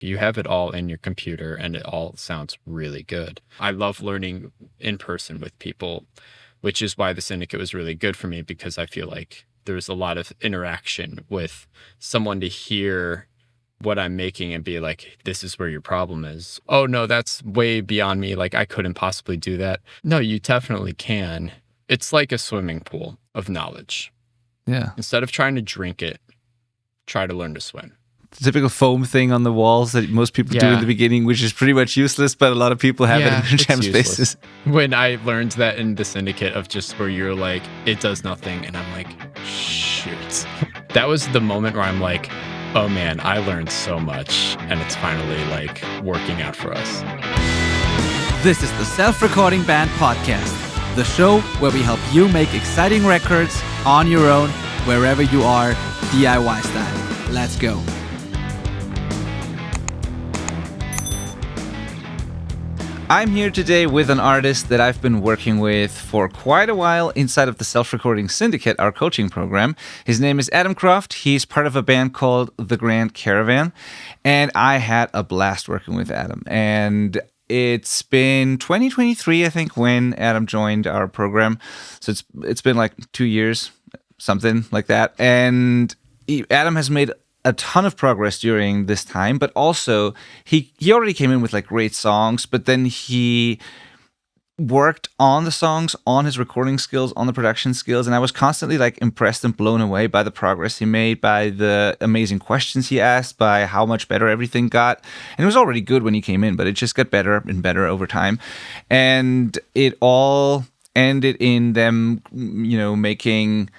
You have it all in your computer and it all sounds really good. I love learning in person with people, which is why the Syndicate was really good for me, because I feel like there's a lot of interaction with someone to hear what I'm making and be like, this is where your problem is. Oh no, that's way beyond me. Like I couldn't possibly do that. No, you definitely can. It's like a swimming pool of knowledge. Yeah. Instead of trying to drink it, try to learn to swim. The typical foam thing on the walls that most people do in the beginning, which is pretty much useless, but a lot of people have it in their jam spaces. When I learned that in the Syndicate of just where you're like, it does nothing, and I'm like, shoot. That was the moment where I'm like, oh man, I learned so much, and it's finally like working out for us. This is the Self-Recording Band Podcast, the show where we help you make exciting records on your own, wherever you are, DIY style. Let's go. I'm here today with an artist that I've been working with for quite a while inside of the Self-Recording Syndicate, our coaching program. His name is Adam Croft. He's part of a band called the Grand Caravan, and I had a blast working with Adam. And it's been 2023, I think, when Adam joined our program. So it's been like 2 years, something like that. And Adam has made a ton of progress during this time, but also he already came in with like great songs, but then he worked on the songs, on his recording skills, on the production skills, and I was constantly like impressed and blown away by the progress he made, by the amazing questions he asked, by how much better everything got. And it was already good when he came in, but it just got better and better over time. And it all ended in them, making,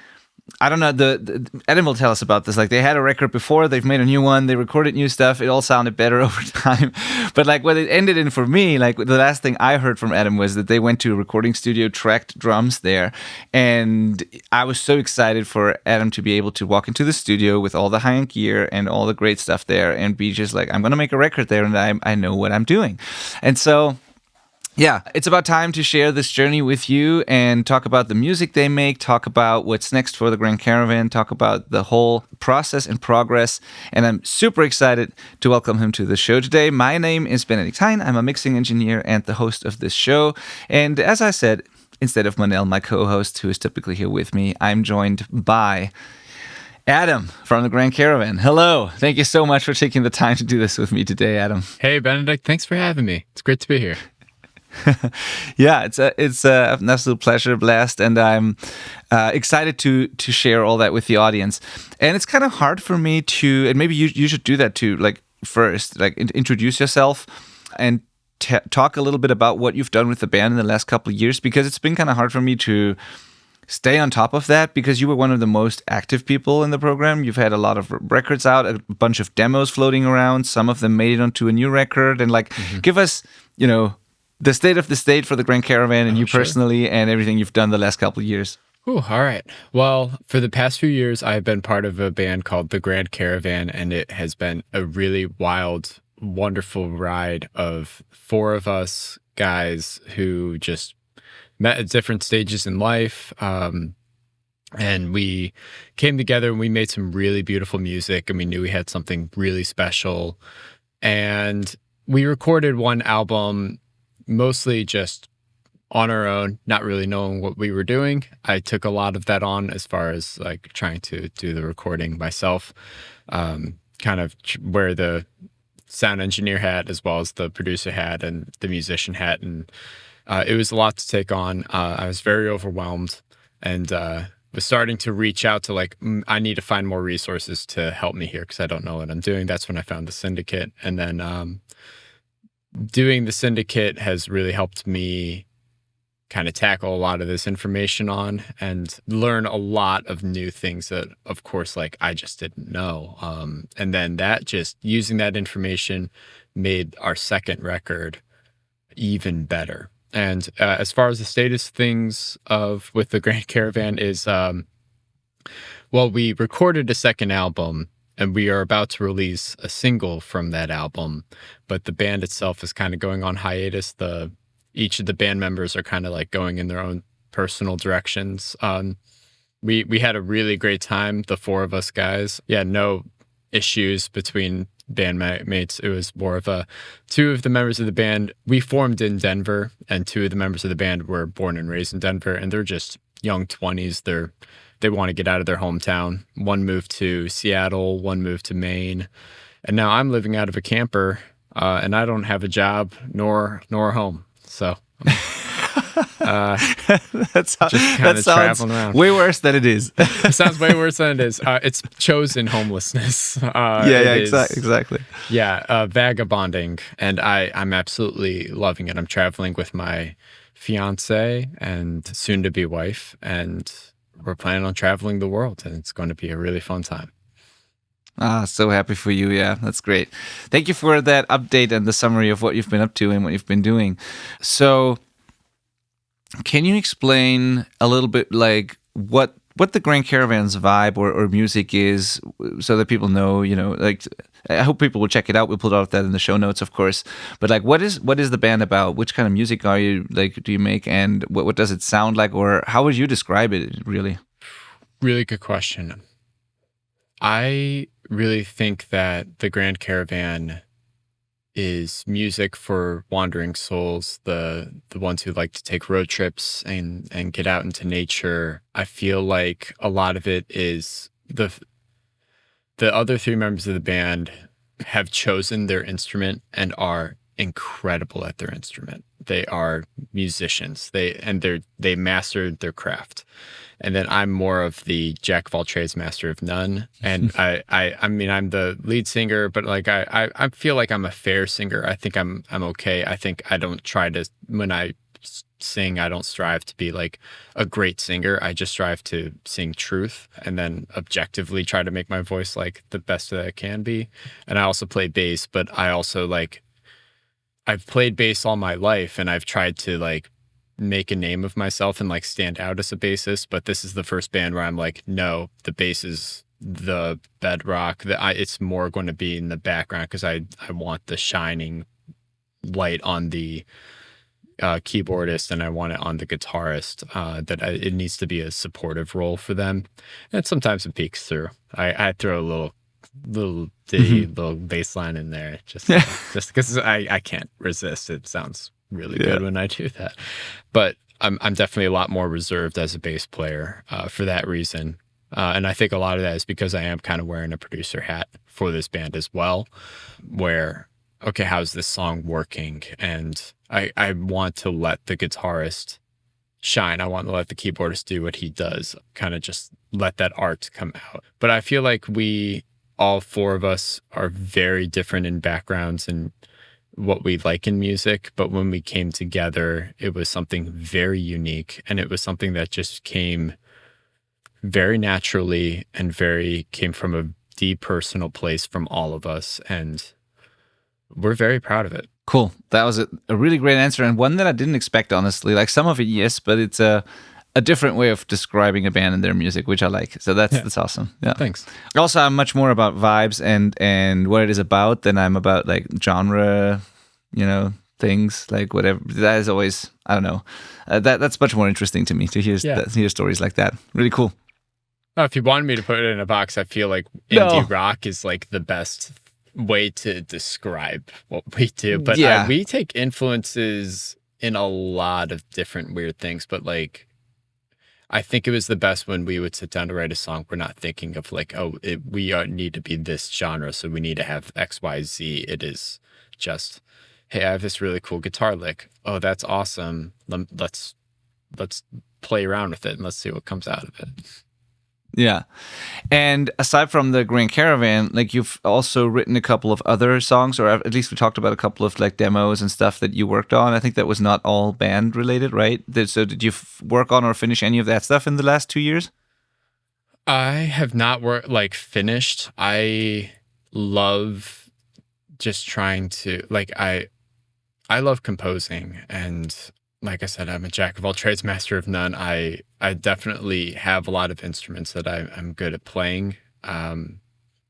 I don't know, the Adam will tell us about this. Like, they had a record before, they've made a new one, they recorded new stuff, it all sounded better over time. But like what it ended in for me, like the last thing I heard from Adam was that they went to a recording studio, tracked drums there, and I was so excited for Adam to be able to walk into the studio with all the high-end gear and all the great stuff there and be just like, I'm gonna make a record there and I know what I'm doing. And so yeah, it's about time to share this journey with you and talk about the music they make, talk about what's next for the Grand Caravan, talk about the whole process and progress. And I'm super excited to welcome him to the show today. My name is Benedikt. I'm a mixing engineer and the host of this show. And as I said, instead of Manel, my co-host, who is typically here with me, I'm joined by Adam from the Grand Caravan. Hello. Thank you so much for taking the time to do this with me today, Adam. Hey, Benedikt. Thanks for having me. It's great to be here. Yeah, it's an absolute pleasure, blast, and I'm excited to share all that with the audience. And it's kind of hard for me to, and maybe you should do that too. Like first, like introduce yourself and talk a little bit about what you've done with the band in the last couple of years, because it's been kind of hard for me to stay on top of that, because you were one of the most active people in the program. You've had a lot of records out, a bunch of demos floating around. Some of them made it onto a new record, and like give us, the state of the state for the Grand Caravan and you personally and everything you've done the last couple of years. Ooh, all right. Well, for the past few years, I've been part of a band called the Grand Caravan, and it has been a really wild, wonderful ride of 4 of us guys who just met at different stages in life. And we came together and we made some really beautiful music, and we knew we had something really special. And we recorded one album mostly just on our own, not really knowing what we were doing. I took a lot of that on as far as like trying to do the recording myself, kind of wear the sound engineer hat as well as the producer hat and the musician hat. And it was a lot to take on. I was very overwhelmed and was starting to reach out to like, I need to find more resources to help me here because I don't know what I'm doing. That's when I found the Syndicate. And then doing the Syndicate has really helped me kind of tackle a lot of this information on and learn a lot of new things that, of course, like I just didn't know. And then that just using that information made our second record even better. And as far as the status of things with the Grand Caravan is, we recorded a second album and we are about to release a single from that album, but the band itself is kind of going on hiatus. Each of the band members are kind of like going in their own personal directions. We had a really great time, the 4 of us guys. Yeah, no issues between bandmates. It was more of a two of the members of the band. We formed in Denver, and two of the members of the band were born and raised in Denver, and they're just young 20s. They want to get out of their hometown. One moved to Seattle, one moved to Maine, and now I'm living out of a camper, and I don't have a job nor a home. So that sounds traveling around. Way worse than it is. It sounds way worse than it is. It's chosen homelessness. Exactly. Yeah, vagabonding, and I'm absolutely loving it. I'm traveling with my fiance and soon-to-be wife, and we're planning on traveling the world, and it's going to be a really fun time. So happy for you. Yeah, that's great. Thank you for that update and the summary of what you've been up to and what you've been doing. So can you explain a little bit like what the Grand Caravan's vibe or music is, so that people know, like, I hope people will check it out. We'll put out that in the show notes, of course. But like, what is the band about? Which kind of music do you make, and what does it sound like, or how would you describe it, really? Really good question. I really think that the Grand Caravan is music for wandering souls, the ones who like to take road trips and get out into nature. I feel like a lot of it is the other three members of the band have chosen their instrument and are incredible at their instrument. They are musicians. They mastered their craft. And then I'm more of the jack of all trades, master of none. And I mean, I'm the lead singer, but like I feel like I'm a fair singer. I think I'm okay. I think I don't try to, when I sing, I don't strive to be like a great singer. I just strive to sing truth and then objectively try to make my voice like the best that it can be. And I also play bass, but I also like, I've played bass all my life, and I've tried to like make a name of myself and like stand out as a bassist, but this is the first band where I'm like, no, the bass is the bedrock. It's more going to be in the background because I want the shining light on the keyboardist, and I want it on the guitarist. It needs to be a supportive role for them, and sometimes it peeks through. I throw a little ditty, little bass line in there, just because I can't resist. It sounds really good when I do that. But I'm definitely a lot more reserved as a bass player for that reason. And I think a lot of that is because I am kind of wearing a producer hat for this band as well, where, okay, how's this song working? And I want to let the guitarist shine. I want to let the keyboardist do what he does, kind of just let that art come out. But I feel like all four of us are very different in backgrounds and what we like in music, but when we came together, it was something very unique, and it was something that just came very naturally and came from a deep personal place from all of us, and we're very proud of it. Cool. That was a really great answer, and one that I didn't expect, honestly. Like, some of it, yes, but it's a different way of describing a band and their music, which I like. So that's awesome. Yeah. Thanks. Also, I'm much more about vibes and what it is about than I'm about like genre, things, like whatever. That is always, I don't know. That's much more interesting to me to hear stories like that. Really cool. If you wanted me to put it in a box, I feel like indie rock is like the best way to describe what we do. But we take influences in a lot of different weird things, but like, I think it was the best when we would sit down to write a song. We're not thinking of like, we need to be this genre, so we need to have X, Y, Z. It is just, hey, I have this really cool guitar lick. Oh, that's awesome. Let's play around with it and let's see what comes out of it. Yeah. And aside from the Grand Caravan, like, you've also written a couple of other songs, or at least we talked about a couple of like demos and stuff that you worked on. I think that was not all band related, right? So did you work on or finish any of that stuff in the last 2 years? I have not finished. I love just trying to, like, I love composing, and like I said, I'm a jack of all trades, master of none. I definitely have a lot of instruments that I'm good at playing, and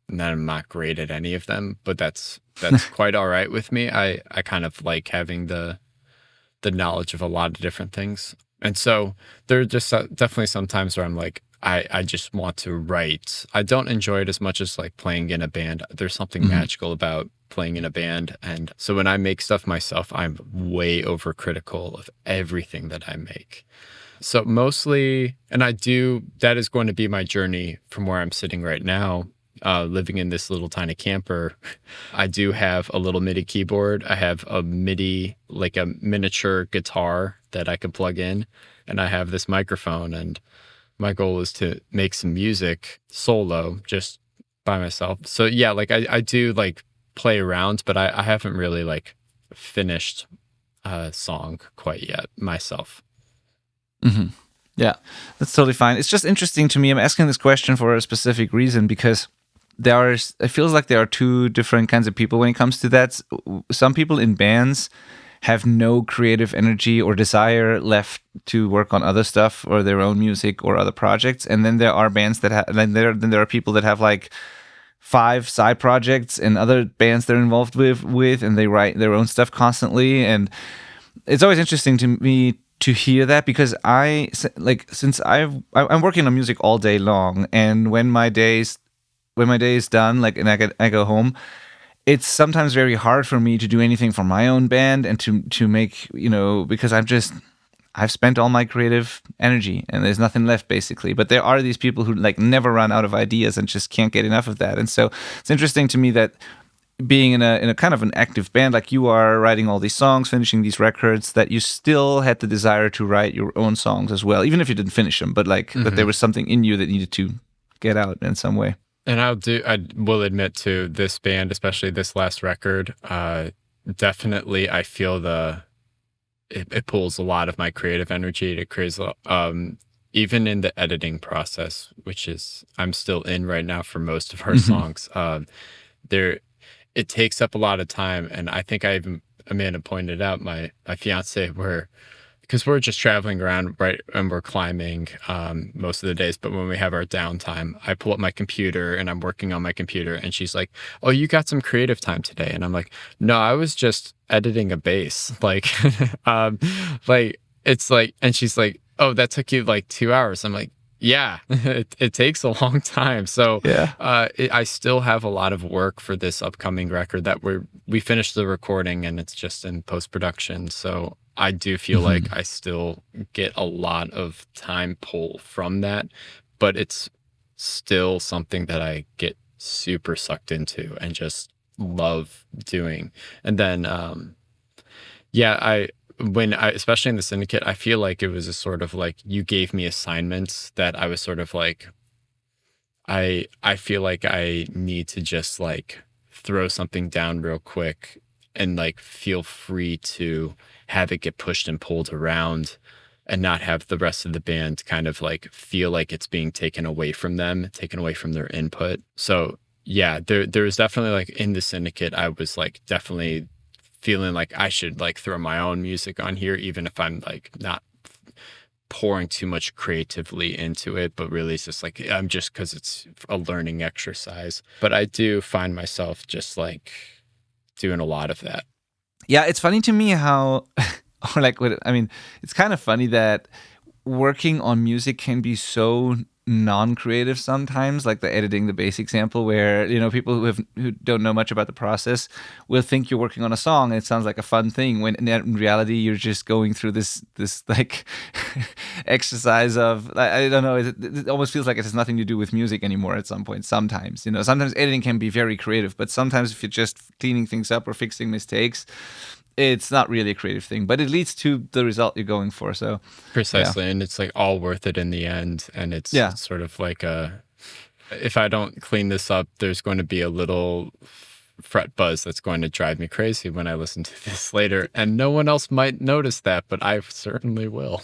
then I'm not great at any of them, but that's quite all right with me. I kind of like having the knowledge of a lot of different things. And so there are just definitely some times where I'm like, I just want to write. I don't enjoy it as much as like playing in a band. There's something magical about playing in a band. And so when I make stuff myself, I'm way overcritical of everything that I make. So mostly, and that is going to be my journey from where I'm sitting right now, living in this little tiny camper. I do have a little MIDI keyboard. I have a MIDI, like a miniature guitar that I can plug in. And I have this microphone, and my goal is to make some music solo, just by myself. So yeah, like I do like play around, but I haven't really like finished a song quite yet myself. Yeah, that's totally fine. It's just interesting to me. I'm asking this question for a specific reason because it feels like there are two different kinds of people when it comes to that. Some people in bands have no creative energy or desire left to work on other stuff or their own music or other projects. And then there are bands that have, then there are people that have like 5 side projects and other bands they're involved with, and they write their own stuff constantly. And it's always interesting to me to hear that because since I'm working on music all day long, and when my day is done, like, and I go home, it's sometimes very hard for me to do anything for my own band and to make, because I've spent all my creative energy and there's nothing left basically. But there are these people who like never run out of ideas and just can't get enough of that. And so it's interesting to me that being in a kind of an active band like you are, writing all these songs, finishing these records, that you still had the desire to write your own songs as well, even if you didn't finish them, but like that there was something in you that needed to get out in some way. And I will admit to this band, especially this last record, definitely I feel it pulls a lot of my creative energy. It creates, even in the editing process, which is I'm still in right now for most of our songs. It takes up a lot of time, and I think Amanda pointed out, my fiance, because we're just traveling around, right, and we're climbing most of the days. But when we have our downtime, I pull up my computer and I'm working on my computer, and she's like, "Oh, you got some creative time today?" And I'm like, "No, I was just editing a bass." Like, it's like, and she's like, "Oh, that took you like 2 hours." I'm like, "Yeah, it takes a long time." So yeah, I still have a lot of work for this upcoming record that we finished the recording and it's just in post-production. So I do feel like I still get a lot of time pull from that, but it's still something that I get super sucked into and just love doing. And then, especially in the Syndicate, I feel like it was a sort of like you gave me assignments that I was sort of like, I feel like I need to just like throw something down real quick and like feel free to have it get pushed and pulled around and not have the rest of the band kind of like feel like it's being taken away from them, taken away from their input. So yeah, there was definitely like in the Syndicate, I was like definitely feeling like I should like throw my own music on here, even if I'm like not pouring too much creatively into it, but really it's just like, I'm just, because it's a learning exercise. But I do find myself just like doing a lot of that. Yeah, it's funny to me how, or like, it's kind of funny that working on music can be so non-creative sometimes, like the editing the bass example, where people who don't know much about the process will think you're working on a song and it sounds like a fun thing, when in reality you're just going through this like exercise of, I don't know, it almost feels like it has nothing to do with music anymore at some point. Sometimes editing can be very creative, but sometimes if you're just cleaning things up or fixing mistakes, it's not really a creative thing, but it leads to the result you're going for. So precisely, and it's like all worth it in the end. And it's sort of like if I don't clean this up, there's going to be a little fret buzz that's going to drive me crazy when I listen to this later, and no one else might notice that, but I certainly will.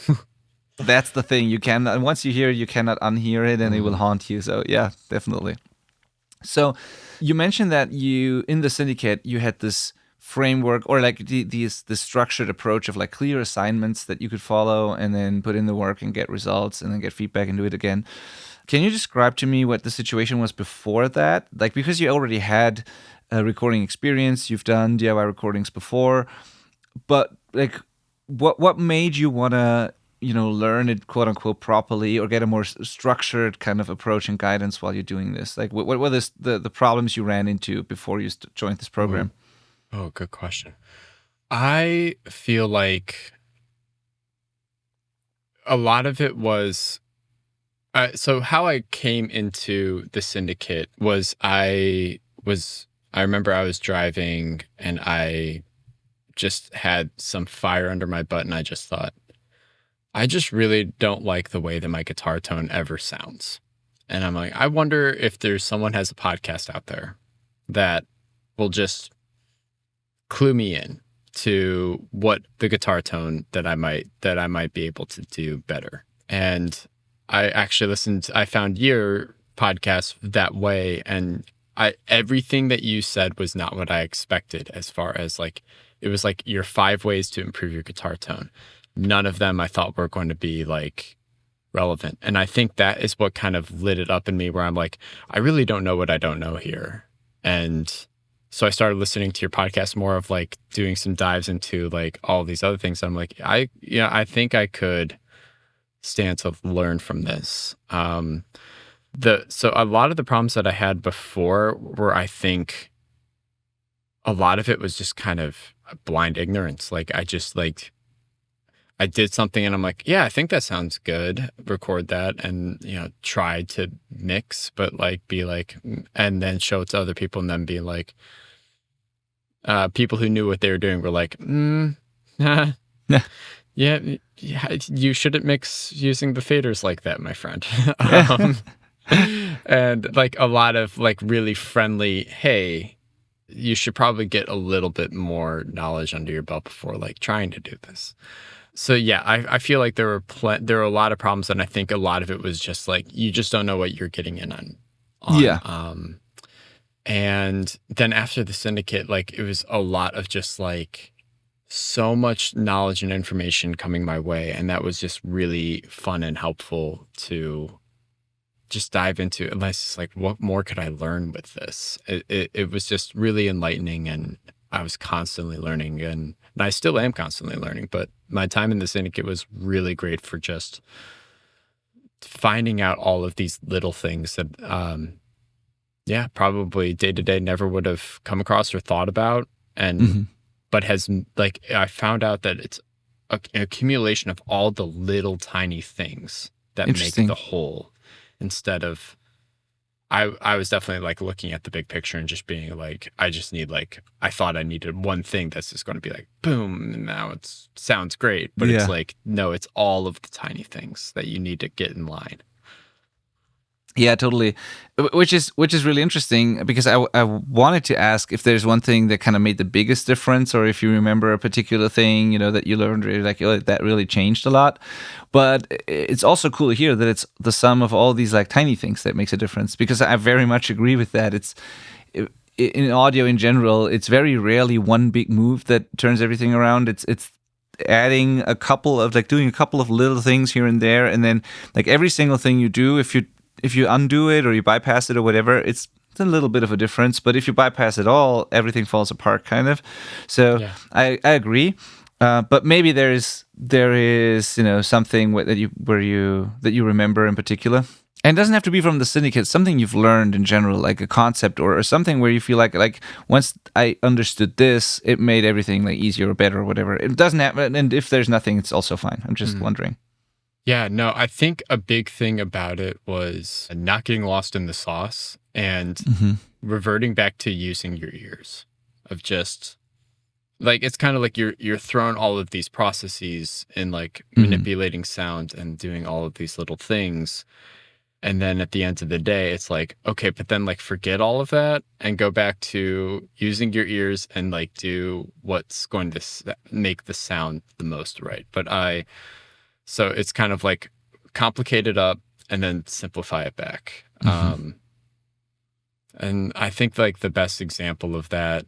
That's the thing. Once you hear it, you cannot unhear it, and it will haunt you. So yeah, definitely. So you mentioned that in the Syndicate, you had this framework, or like the structured approach of like clear assignments that you could follow and then put in the work and get results and then get feedback and do it again. Can you describe to me what the situation was before that? Like, because you already had a recording experience, you've done DIY recordings before, but like what made you want to learn it quote unquote properly or get a more structured kind of approach and guidance while you're doing this? Like, what were the problems you ran into before you joined this program? Oh, good question. I feel like a lot of it was so how I came into the syndicate was I remember I was driving and I just had some fire under my butt and I just thought, I just really don't like the way that my guitar tone ever sounds. And I'm like, I wonder if there's someone has a podcast out there that will just clue me in to what the guitar tone that I might be able to do better. And I actually I found your podcast that way, and everything that you said was not what I expected as far as like, it was like your 5 ways to improve your guitar tone. None of them I thought were going to be like relevant. And I think that is what kind of lit it up in me where I'm like, I really don't know what I don't know here. And so I started listening to your podcast more of like doing some dives into like all these other things. I'm like, I think I could stand to learn from this. So a lot of the problems that I had before were, I think a lot of it was just kind of blind ignorance. Like I did something and I'm like, yeah, I think that sounds good. Record that and, try to mix, but like be like, and then show it to other people and then be like, people who knew what they were doing were like, yeah, you shouldn't mix using the faders like that, my friend. And like a lot of like really friendly, hey, you should probably get a little bit more knowledge under your belt before like trying to do this. So yeah, I feel like there were a lot of problems, and I think a lot of it was just like you just don't know what you're getting in on. Yeah. And then after the syndicate, like it was a lot of just like so much knowledge and information coming my way, and that was just really fun and helpful to just dive into. And I was just like, what more could I learn with this? It was just really enlightening, and I was constantly learning, and I still am constantly learning. But my time in the syndicate was really great for just finding out all of these little things that, probably day to day never would have come across or thought about, and but has like I found out that it's an accumulation of all the little tiny things that make the whole. Instead of, I was definitely like looking at the big picture and just being like, I thought I needed one thing that's just going to be like, boom, and now it sounds great. But it's like, no, it's all of the tiny things that you need to get in line. Yeah, totally. Which is really interesting, because I wanted to ask if there's one thing that kind of made the biggest difference, or if you remember a particular thing, that you learned really like, oh, that really changed a lot. But it's also cool to hear that it's the sum of all these like tiny things that makes a difference, because I very much agree with that. It's in audio in general, it's very rarely one big move that turns everything around. It's adding a couple of like doing a couple of little things here and there, and then like every single thing you do, if you undo it or you bypass it or whatever, it's a little bit of a difference. But if you bypass it all, everything falls apart, kind of. So yeah. I agree. But maybe there is something that you remember in particular. And it doesn't have to be from the syndicate. Something you've learned in general, like a concept or something where you feel like once I understood this, it made everything like easier or better or whatever. It doesn't happen, and if there's nothing, it's also fine. I'm just wondering. Yeah, no, I think a big thing about it was not getting lost in the sauce and reverting back to using your ears, of just like, it's kind of like you're throwing all of these processes in like manipulating sound and doing all of these little things. And then at the end of the day, it's like, okay, but then like forget all of that and go back to using your ears and like do what's going to make the sound the most right. So it's kind of like complicate it up and then simplify it back. And I think like the best example of that,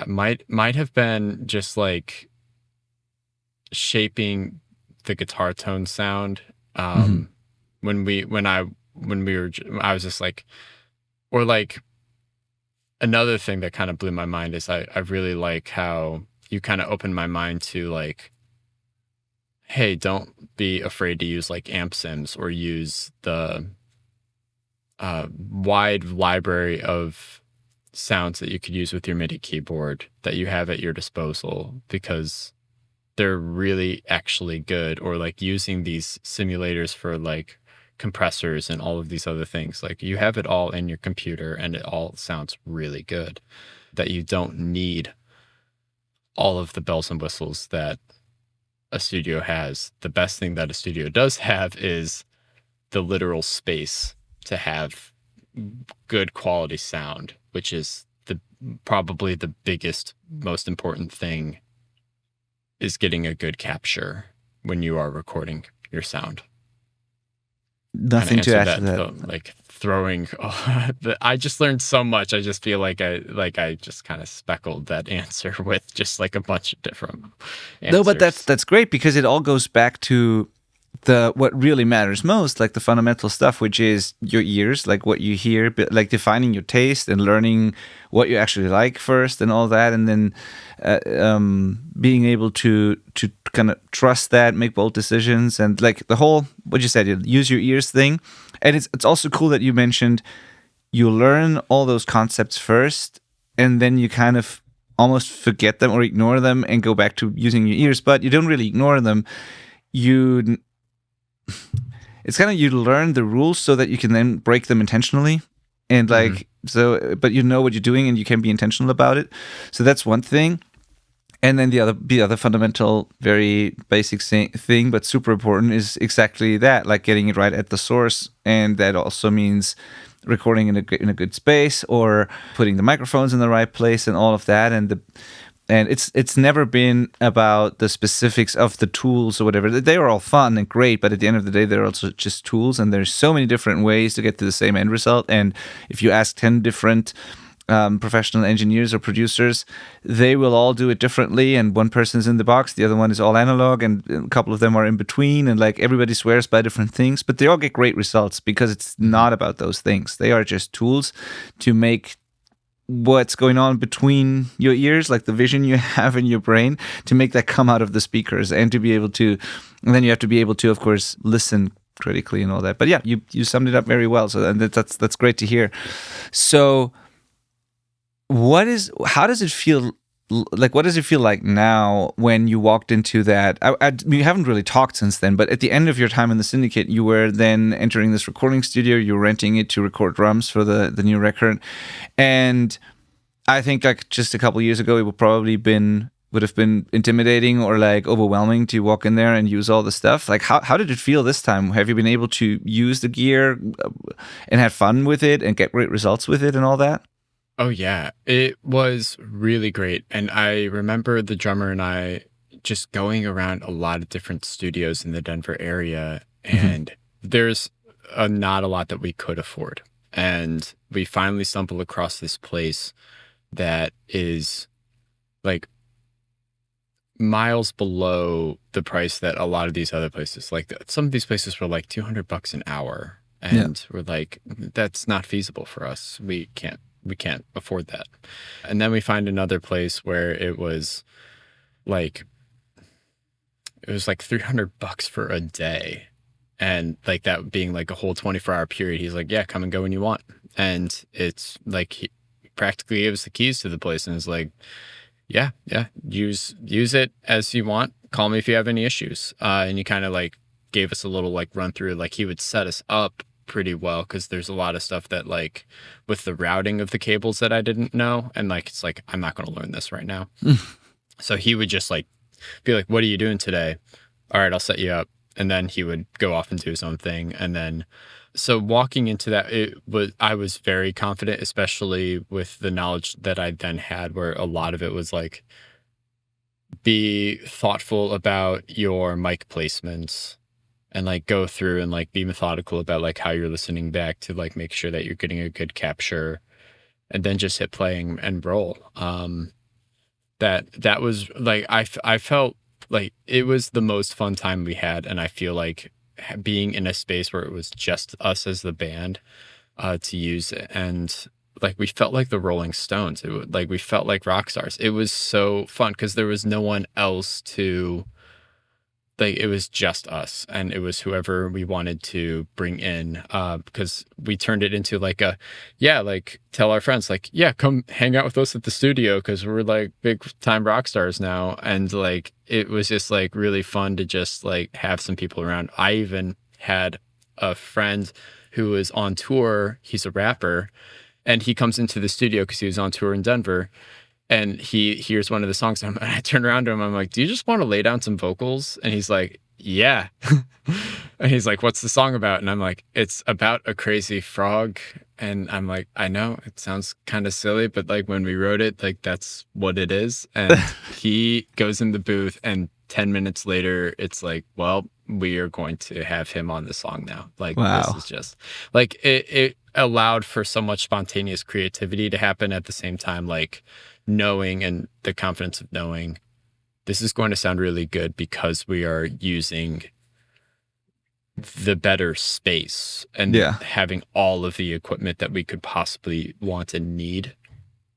might have been just like shaping the guitar tone sound. I was just like, or like another thing that kind of blew my mind is I really like how you kind of opened my mind to like, hey, don't be afraid to use like amp sims or use the wide library of sounds that you could use with your MIDI keyboard that you have at your disposal, because they're really actually good. Or like using these simulators for like compressors and all of these other things. Like you have it all in your computer and it all sounds really good, that you don't need all of the bells and whistles that a studio has. The best thing that a studio does have is the literal space to have good quality sound, which is probably the biggest, most important thing, is getting a good capture when you are recording your sound. Nothing to add to that. Though, like throwing, I just learned so much. I just feel like I just kind of speckled that answer with just like a bunch of different answers. No, but that's great, because it all goes back to what really matters most, like the fundamental stuff, which is your ears, like what you hear, but like defining your taste and learning what you actually like first and all that, and then being able to kind of trust that, make bold decisions, and like the whole what you said, you use your ears thing. And it's also cool that you mentioned you learn all those concepts first, and then you kind of almost forget them or ignore them and go back to using your ears, but you don't really ignore them. It's kind of, you learn the rules so that you can then break them intentionally, and like so, but you know what you're doing and you can be intentional about it. So that's one thing. And then the other fundamental, very basic thing, but super important, is exactly that, like getting it right at the source, and that also means recording in a good space, or putting the microphones in the right place, and all of that, and it's never been about the specifics of the tools or whatever. They are all fun and great, but at the end of the day, they're also just tools, and there's so many different ways to get to the same end result. And if you ask 10 different professional engineers or producers, they will all do it differently. And one person's in the box, the other one is all analog, and a couple of them are in between. And like everybody swears by different things, but they all get great results, because it's not about those things. They are just tools to make what's going on between your ears, like the vision you have in your brain, to make that come out of the speakers, and to be able to, and then you have to be able to, of course, listen critically and all that. But yeah, you summed it up very well. So and that's great to hear. So how does it feel? Like, what does it feel like now when you walked into that? We haven't really talked since then, but at the end of your time in the Syndicate, you were then entering this recording studio. You were renting it to record drums for the new record. And I think like just a couple of years ago, it would have been intimidating or like overwhelming to walk in there and use all the stuff. Like, how did it feel this time? Have you been able to use the gear and have fun with it and get great results with it and all that? Oh, yeah. It was really great. And I remember the drummer and I just going around a lot of different studios in the Denver area. And there's not a lot that we could afford. And we finally stumbled across this place that is like miles below the price that a lot of these other places, like some of these places were like $200 an hour. And we're like, that's not feasible for us. We can't afford that. And then we find another place where it was like $300 for a day. And like that being like a whole 24-hour period, he's like, yeah, come and go when you want. And it's like, he practically gave us the keys to the place and is like, yeah, use it as you want. Call me if you have any issues. And he kind of like gave us a little like run through, like he would set us up pretty well, because there's a lot of stuff that like with the routing of the cables that I didn't know, and like it's like I'm not going to learn this right now. So he would just like be like, what are you doing today? All right, I'll set you up. And then he would go off and do his own thing. And then so walking into that, I was very confident, especially with the knowledge that I then had, where a lot of it was like, be thoughtful about your mic placements, and like go through and like be methodical about like how you're listening back to like make sure that you're getting a good capture, and then just hit play and roll. That was like, I felt like it was the most fun time we had. And I feel like being in a space where it was just us as the band to use it. And we felt like the Rolling Stones. Like we felt like rock stars. It was so fun because there was no one else to, like, it was just us, and it was whoever we wanted to bring in, because we turned it into like like tell our friends, like, yeah, come hang out with us at the studio because we're like big time rock stars now. And like, it was just like really fun to just like have some people around. I even had a friend who was on tour. He's a rapper, and he comes into the studio because he was on tour in Denver. And he hears one of the songs, and I turn around to him. I'm like, "Do you just want to lay down some vocals?" And he's like, "Yeah." And he's like, "What's the song about?" And I'm like, "It's about a crazy frog." And I'm like, "I know it sounds kind of silly, but like when we wrote it, like that's what it is." And he goes in the booth, and 10 minutes later, it's like, "Well, we are going to have him on the song now." Like, Wow. this is just like it allowed for so much spontaneous creativity to happen at the same time, like knowing and the confidence of knowing this is going to sound really good because we are using the better space and having all of the equipment that we could possibly want and need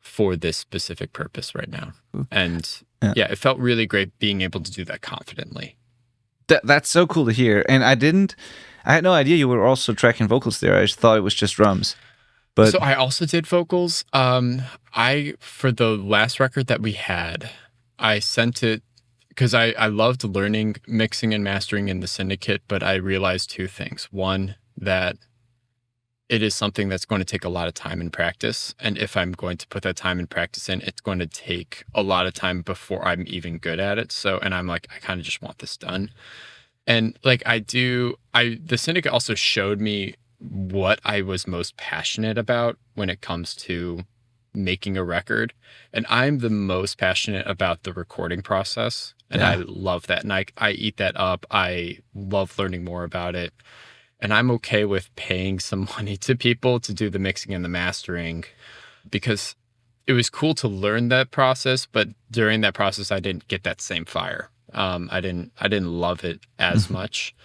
for this specific purpose right now. And it felt really great being able to do that confidently. That's so cool to hear. And I had no idea you were also tracking vocals there. I just thought it was just drums. But so I also did vocals. For the last record that we had, I sent it because I loved learning mixing and mastering in the Syndicate, but I realized two things. One, that it is something that's going to take a lot of time and practice. And if I'm going to put that time and practice in, it's going to take a lot of time before I'm even good at it. So, and I'm like, I kind of just want this done. And like the Syndicate also showed me what I was most passionate about when it comes to making a record. And I'm the most passionate about the recording process. And I love that. And I eat that up. I love learning more about it. And I'm okay with paying some money to people to do the mixing and the mastering because it was cool to learn that process. But during that process, I didn't get that same fire. I didn't love it as much.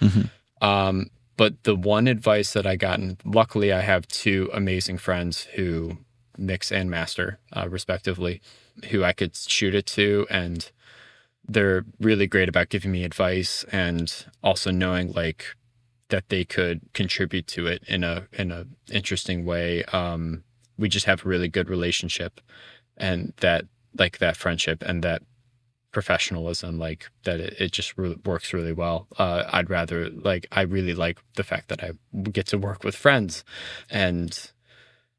But the one advice that I got, and luckily I have two amazing friends who mix and master, respectively, who I could shoot it to, and they're really great about giving me advice and also knowing like that they could contribute to it in a interesting way. We just have a really good relationship, and that friendship and that professionalism, like that it just works really well. I really like the fact that I get to work with friends and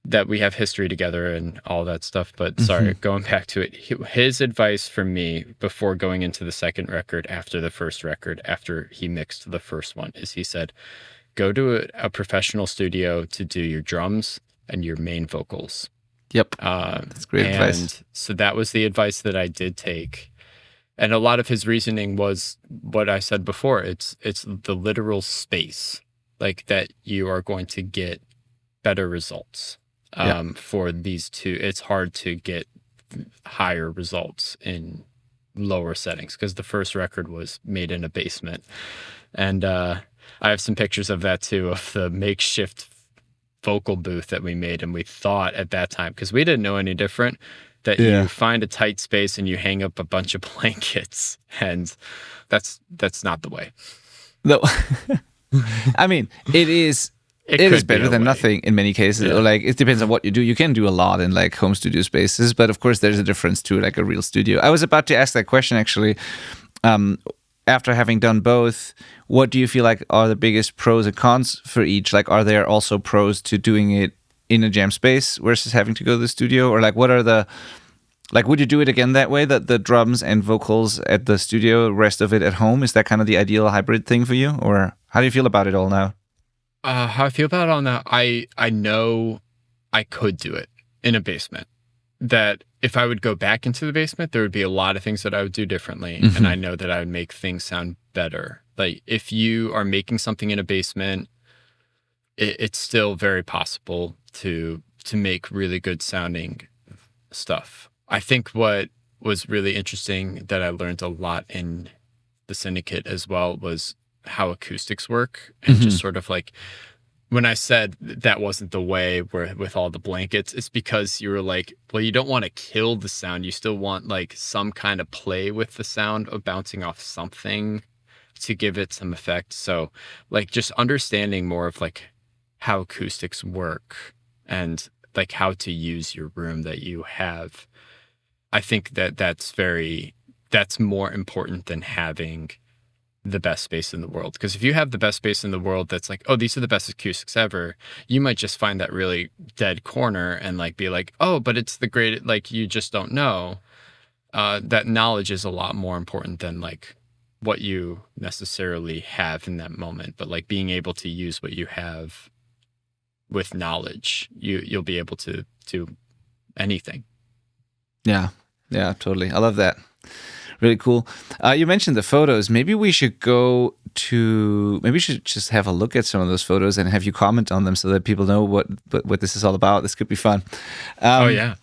that we have history together and all that stuff. But sorry, going back to it, his advice for me before going into the second record, after the first record, after he mixed the first one, is he said, go to a professional studio to do your drums and your main vocals. Yep. That's great advice. And so that was the advice that I did take. And a lot of his reasoning was what I said before. It's the literal space, like that you are going to get better results for these two. It's hard to get higher results in lower settings because the first record was made in a basement. And I have some pictures of that too, of the makeshift vocal booth that we made. And we thought at that time, because we didn't know any different, that you find a tight space and you hang up a bunch of blankets, and that's not the way. No, I mean it is better than nothing in many cases. Or like it depends on what you do. You can do a lot in like home studio spaces, but of course there's a difference to like a real studio. I was about to ask that question actually. After having done both, what do you feel like are the biggest pros and cons for each? Like, are there also pros to doing it in a jam space versus having to go to the studio? Or like, what are the, like, would you do it again that way, that the drums and vocals at the studio, rest of it at home? Is that kind of the ideal hybrid thing for you? Or how do you feel about it all now? How I feel about it all now, I know I could do it in a basement. That if I would go back into the basement, there would be a lot of things that I would do differently. And I know that I would make things sound better. Like if you are making something in a basement, it's still very possible to make really good sounding stuff. I think what was really interesting that I learned a lot in the Syndicate as well was how acoustics work and just sort of like when I said that wasn't the way where with all the blankets, it's because you were like, well, you don't want to kill the sound. You still want like some kind of play with the sound of bouncing off something to give it some effect. So like just understanding more of like how acoustics work and like how to use your room that you have. I think that's more important than having the best space in the world. Because if you have the best space in the world that's like, oh, these are the best acoustics ever, you might just find that really dead corner and like be like, oh, but it's the great, like you just don't know. That knowledge is a lot more important than like what you necessarily have in that moment. But like being able to use what you have with knowledge, you'll be able to do anything. Yeah, totally. I love that. Really cool. You mentioned the photos. Maybe we should just have a look at some of those photos and have you comment on them so that people know what this is all about. This could be fun. Oh, yeah.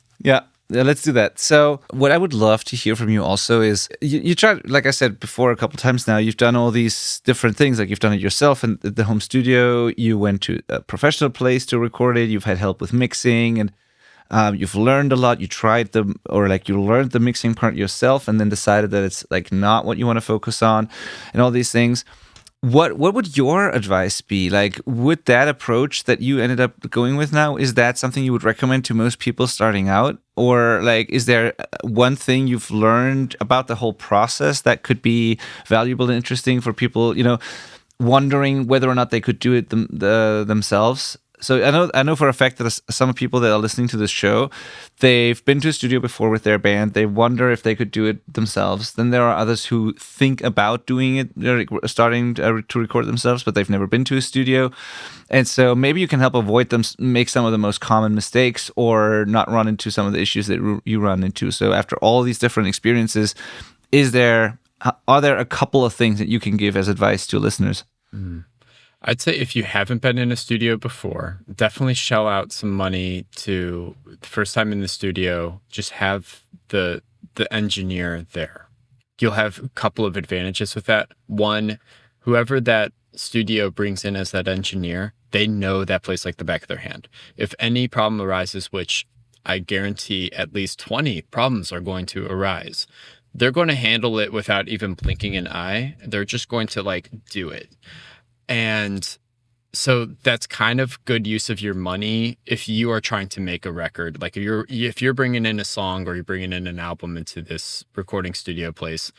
Yeah, let's do that. So what I would love to hear from you also is you tried, like I said before a couple times now, you've done all these different things. Like you've done it yourself in the home studio. You went to a professional place to record it. You've had help with mixing and you've learned a lot. You learned the mixing part yourself and then decided that it's like not what you want to focus on and all these things. What would your advice be? Like, would that approach that you ended up going with now, is that something you would recommend to most people starting out? Or like, is there one thing you've learned about the whole process that could be valuable and interesting for people, wondering whether or not they could do it themselves? So I know for a fact that some people that are listening to this show, they've been to a studio before with their band. They wonder if they could do it themselves. Then there are others who think about doing it, they're starting to record themselves, but they've never been to a studio. And so maybe you can help avoid them, make some of the most common mistakes or not run into some of the issues that you run into. So after all these different experiences, are there a couple of things that you can give as advice to listeners? I'd say if you haven't been in a studio before, definitely shell out some money to the first time in the studio, just have the engineer there. You'll have a couple of advantages with that. One, whoever that studio brings in as that engineer, they know that place like the back of their hand. If any problem arises, which I guarantee at least 20 problems are going to arise, they're going to handle it without even blinking an eye. They're just going to like do it. And so that's kind of good use of your money if you are trying to make a record. Like if you're bringing in a song or you're bringing in an album into this recording studio place,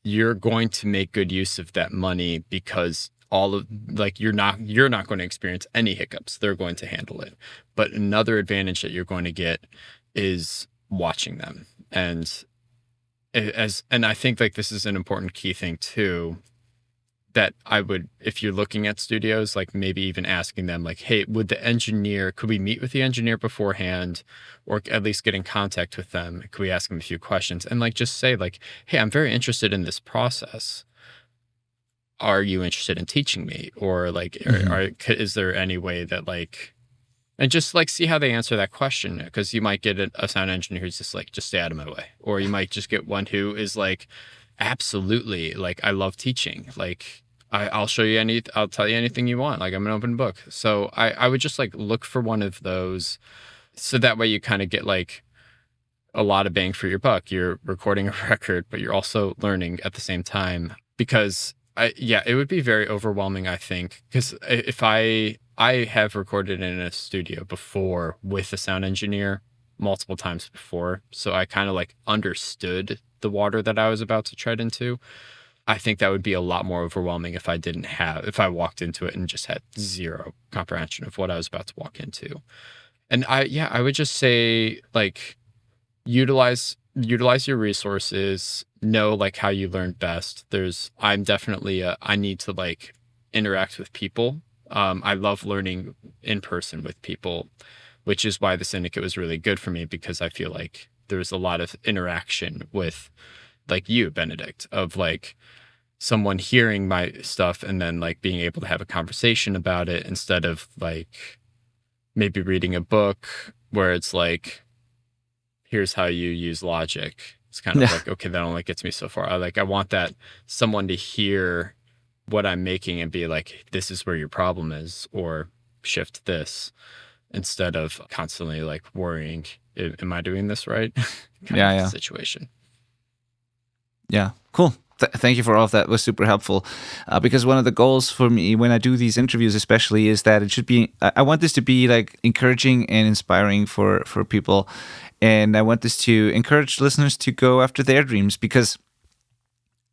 you're going to make good use of that money because you're not going to experience any hiccups. They're going to handle it. But another advantage that you're going to get is watching them. And I think like this is an important key thing too, that I would, if you're looking at studios, like maybe even asking them like, hey, could we meet with the engineer beforehand or at least get in contact with them? Could we ask them a few questions and like, just say like, hey, I'm very interested in this process. Are you interested in teaching me? Or like, is there any way that like, and just like see how they answer that question. Because you might get a sound engineer who's just like, just stay out of my way. Or you might just get one who is like, absolutely, like I love teaching. Like I'll tell you anything you want. Like I'm an open book. So I would just like look for one of those. So that way you kind of get like a lot of bang for your buck. You're recording a record, but you're also learning at the same time. Because it would be very overwhelming, I think. Because if I have recorded in a studio before with a sound engineer multiple times before. So I kind of like understood the water that I was about to tread into. I think that would be a lot more overwhelming if I walked into it and just had zero comprehension of what I was about to walk into. And I would just say like, utilize your resources, know like how you learn best. I'm definitely I need to like interact with people. I love learning in person with people, which is why the Syndicate was really good for me, because I feel like there's a lot of interaction with like you, Benedikt, of like someone hearing my stuff and then like being able to have a conversation about it instead of like maybe reading a book where it's like, here's how you use Logic. It's kind of like, okay, that only gets me so far. I want that someone to hear what I'm making and be like, this is where your problem is, or shift this, instead of constantly like worrying, am I doing this right? kind of situation. Yeah, cool. Thank you for all of that. It was super helpful, because one of the goals for me when I do these interviews, especially, is that it should be. I want this to be like encouraging and inspiring for people, and I want this to encourage listeners to go after their dreams. Because,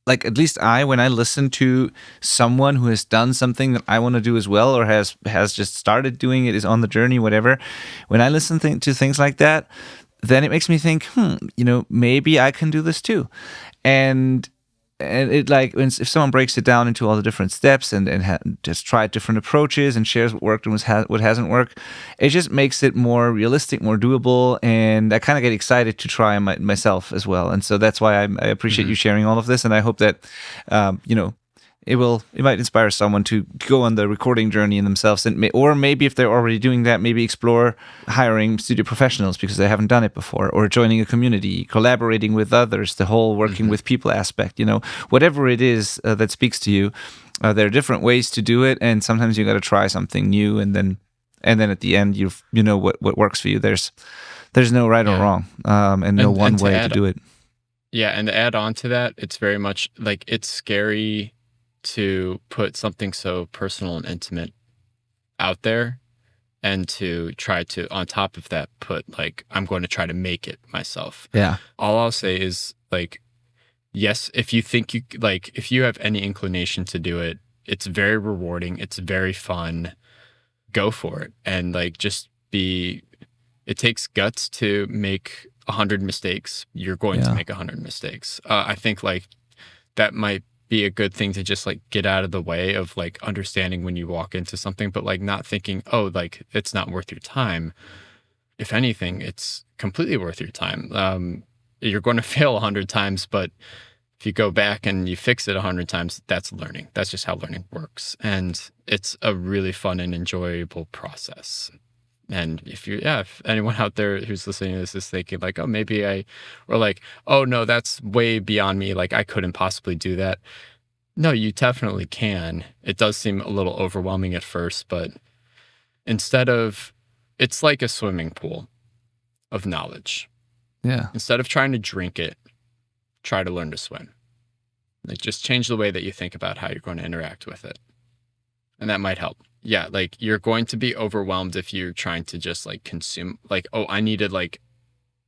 like, at least when I listen to someone who has done something that I want to do as well, or has just started doing it, is on the journey, whatever. When I listen to things like that, then it makes me think, maybe I can do this too, and it, like, if someone breaks it down into all the different steps and just tried different approaches and shares what worked and what hasn't worked, it just makes it more realistic, more doable, and I kind of get excited to try myself as well. And so that's why I appreciate you sharing all of this, and I hope that it might inspire someone to go on the recording journey in themselves, or maybe if they're already doing that, maybe explore hiring studio professionals because they haven't done it before, or joining a community, collaborating with others, the whole working with people aspect, whatever it is that speaks to you. There are different ways to do it, and sometimes you got to try something new, and then at the end you know what works for you. There's no right or wrong, and no one way to do it. Yeah, and to add on to that, it's very much like, it's scary to put something so personal and intimate out there, and to try to, on top of that, put like, I'm going to try to make it myself. Yeah. All I'll say is, like, yes, if you think if you have any inclination to do it, it's very rewarding. It's very fun. Go for it. And like, it takes guts to make 100 mistakes. You're going to make 100 mistakes. I think like that might be a good thing to just like get out of the way of like understanding when you walk into something, but like not thinking, oh, like it's not worth your time. If anything, it's completely worth your time. You're going to fail 100 times, but if you go back and you fix it 100 times, that's learning. That's just how learning works. And it's a really fun and enjoyable process. And if anyone out there who's listening to this is thinking like, oh, maybe or like, oh no, that's way beyond me, like I couldn't possibly do that. No, you definitely can. It does seem a little overwhelming at first, but it's like a swimming pool of knowledge. Yeah. Instead of trying to drink it, try to learn to swim. Like, just change the way that you think about how you're going to interact with it. And that might help. Yeah, like, you're going to be overwhelmed if you're trying to just like consume, like, oh, I need to like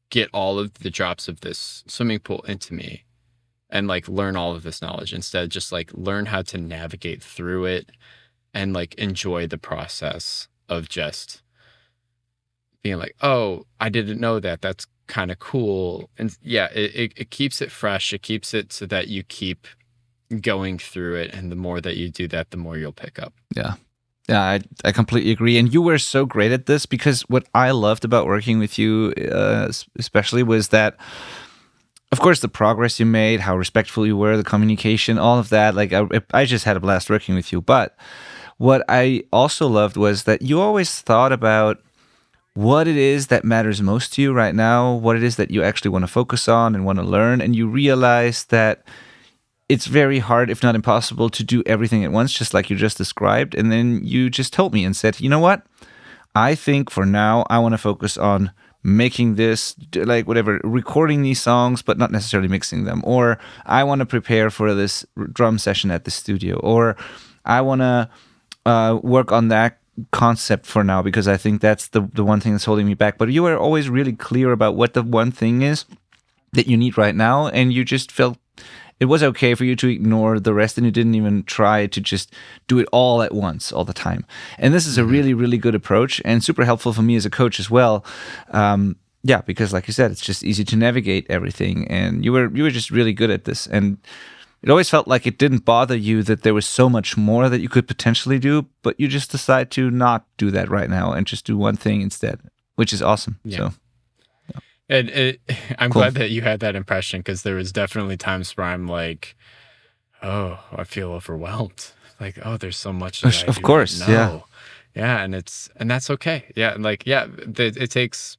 get all of the drops of this swimming pool into me and like learn all of this knowledge. Instead, just like learn how to navigate through it and like enjoy the process of just being like, oh, I didn't know that. That's kind of cool. And yeah, it keeps it fresh. It keeps it so that you keep going through it. And the more that you do that, the more you'll pick up. Yeah. Yeah, I completely agree. And you were so great at this, because what I loved about working with you, especially, was that, of course, the progress you made, how respectful you were, the communication, all of that. Like, I just had a blast working with you. But what I also loved was that you always thought about what it is that matters most to you right now, what it is that you actually want to focus on and want to learn. And you realize that it's very hard, if not impossible, to do everything at once, just like you just described. And then you just told me and said, you know what? I think for now, I want to focus on making this, like whatever, recording these songs, but not necessarily mixing them. Or I want to prepare for this drum session at the studio. Or I want to work on that concept for now, because I think that's the one thing that's holding me back. But you were always really clear about what the one thing is that you need right now. And you just felt it was okay for you to ignore the rest, and you didn't even try to just do it all at once, all the time. And this is a really, really good approach, and super helpful for me as a coach as well. Yeah, because like you said, it's just easy to navigate everything, and you were just really good at this. And it always felt like it didn't bother you that there was so much more that you could potentially do, but you just decide to not do that right now and just do one thing instead, which is awesome. Yeah. So. And I'm Cool. glad that you had that impression, because there was definitely times where I'm like, oh, I feel overwhelmed. Like, oh, there's so much that I Of do course, not know. Yeah, and that's okay. Yeah, and like, yeah, it takes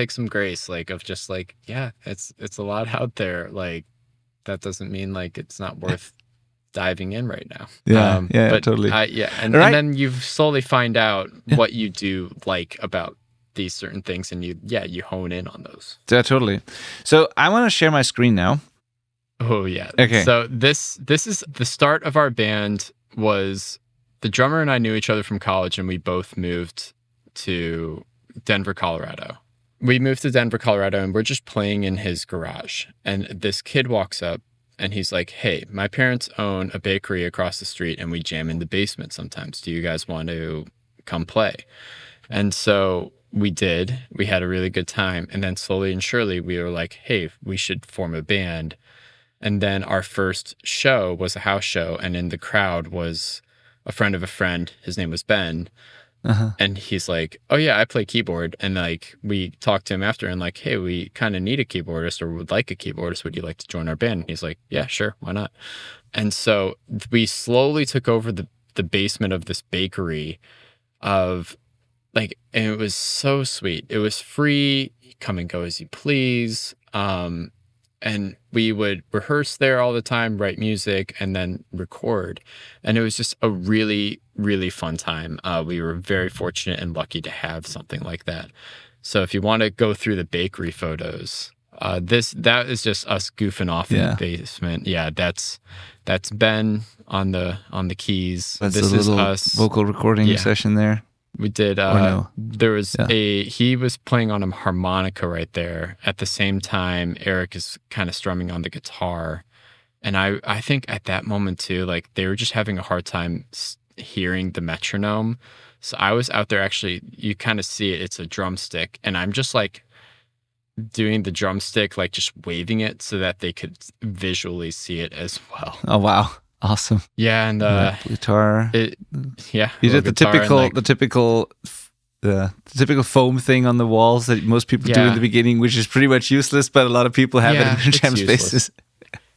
some grace, like, of just like, yeah, it's a lot out there. Like, that doesn't mean like it's not worth diving in right now. Yeah, but totally. And then you slowly find out what you do like about these certain things, and you hone in on those. Yeah, totally. So I want to share my screen now. Oh yeah. Okay. So this is the start of our band. Was the drummer and I knew each other from college, and we both moved to Denver, Colorado. We moved to Denver, Colorado, and we're just playing in his garage. And this kid walks up and he's like, "Hey, my parents own a bakery across the street and we jam in the basement sometimes. Do you guys want to come play?" And so we did. We had a really good time. And then slowly and surely we were like, "Hey, we should form a band." And then our first show was a house show. And in the crowd was a friend of a friend. His name was Ben. And he's like, "Oh yeah, I play keyboard." And like, we talked to him after and like, "Hey, we kind of need a keyboardist or would like a keyboardist. Would you like to join our band?" And he's like, "Yeah, sure. Why not?" And so we slowly took over the basement of this bakery and it was so sweet. It was free, come and go as you please. And we would rehearse there all the time, write music, and then record. And it was just a really, really fun time. We were very fortunate and lucky to have something like that. So if you want to go through the bakery photos, that is just us goofing off in the basement. Yeah, that's Ben on the keys. That's this a little is us vocal recording session there. We did. No? There was he was playing on a harmonica right there. At the same time, Eric is kind of strumming on the guitar. And I think at that moment too, like they were just having a hard time hearing the metronome. So I was out there actually, you kind of see it. It's a drumstick. And I'm just like doing the drumstick, like just waving it so that they could visually see it as well. Oh, wow. Awesome. Yeah, and guitar. You did the typical foam thing on the walls that most people do in the beginning, which is pretty much useless, but a lot of people have it in their jam spaces.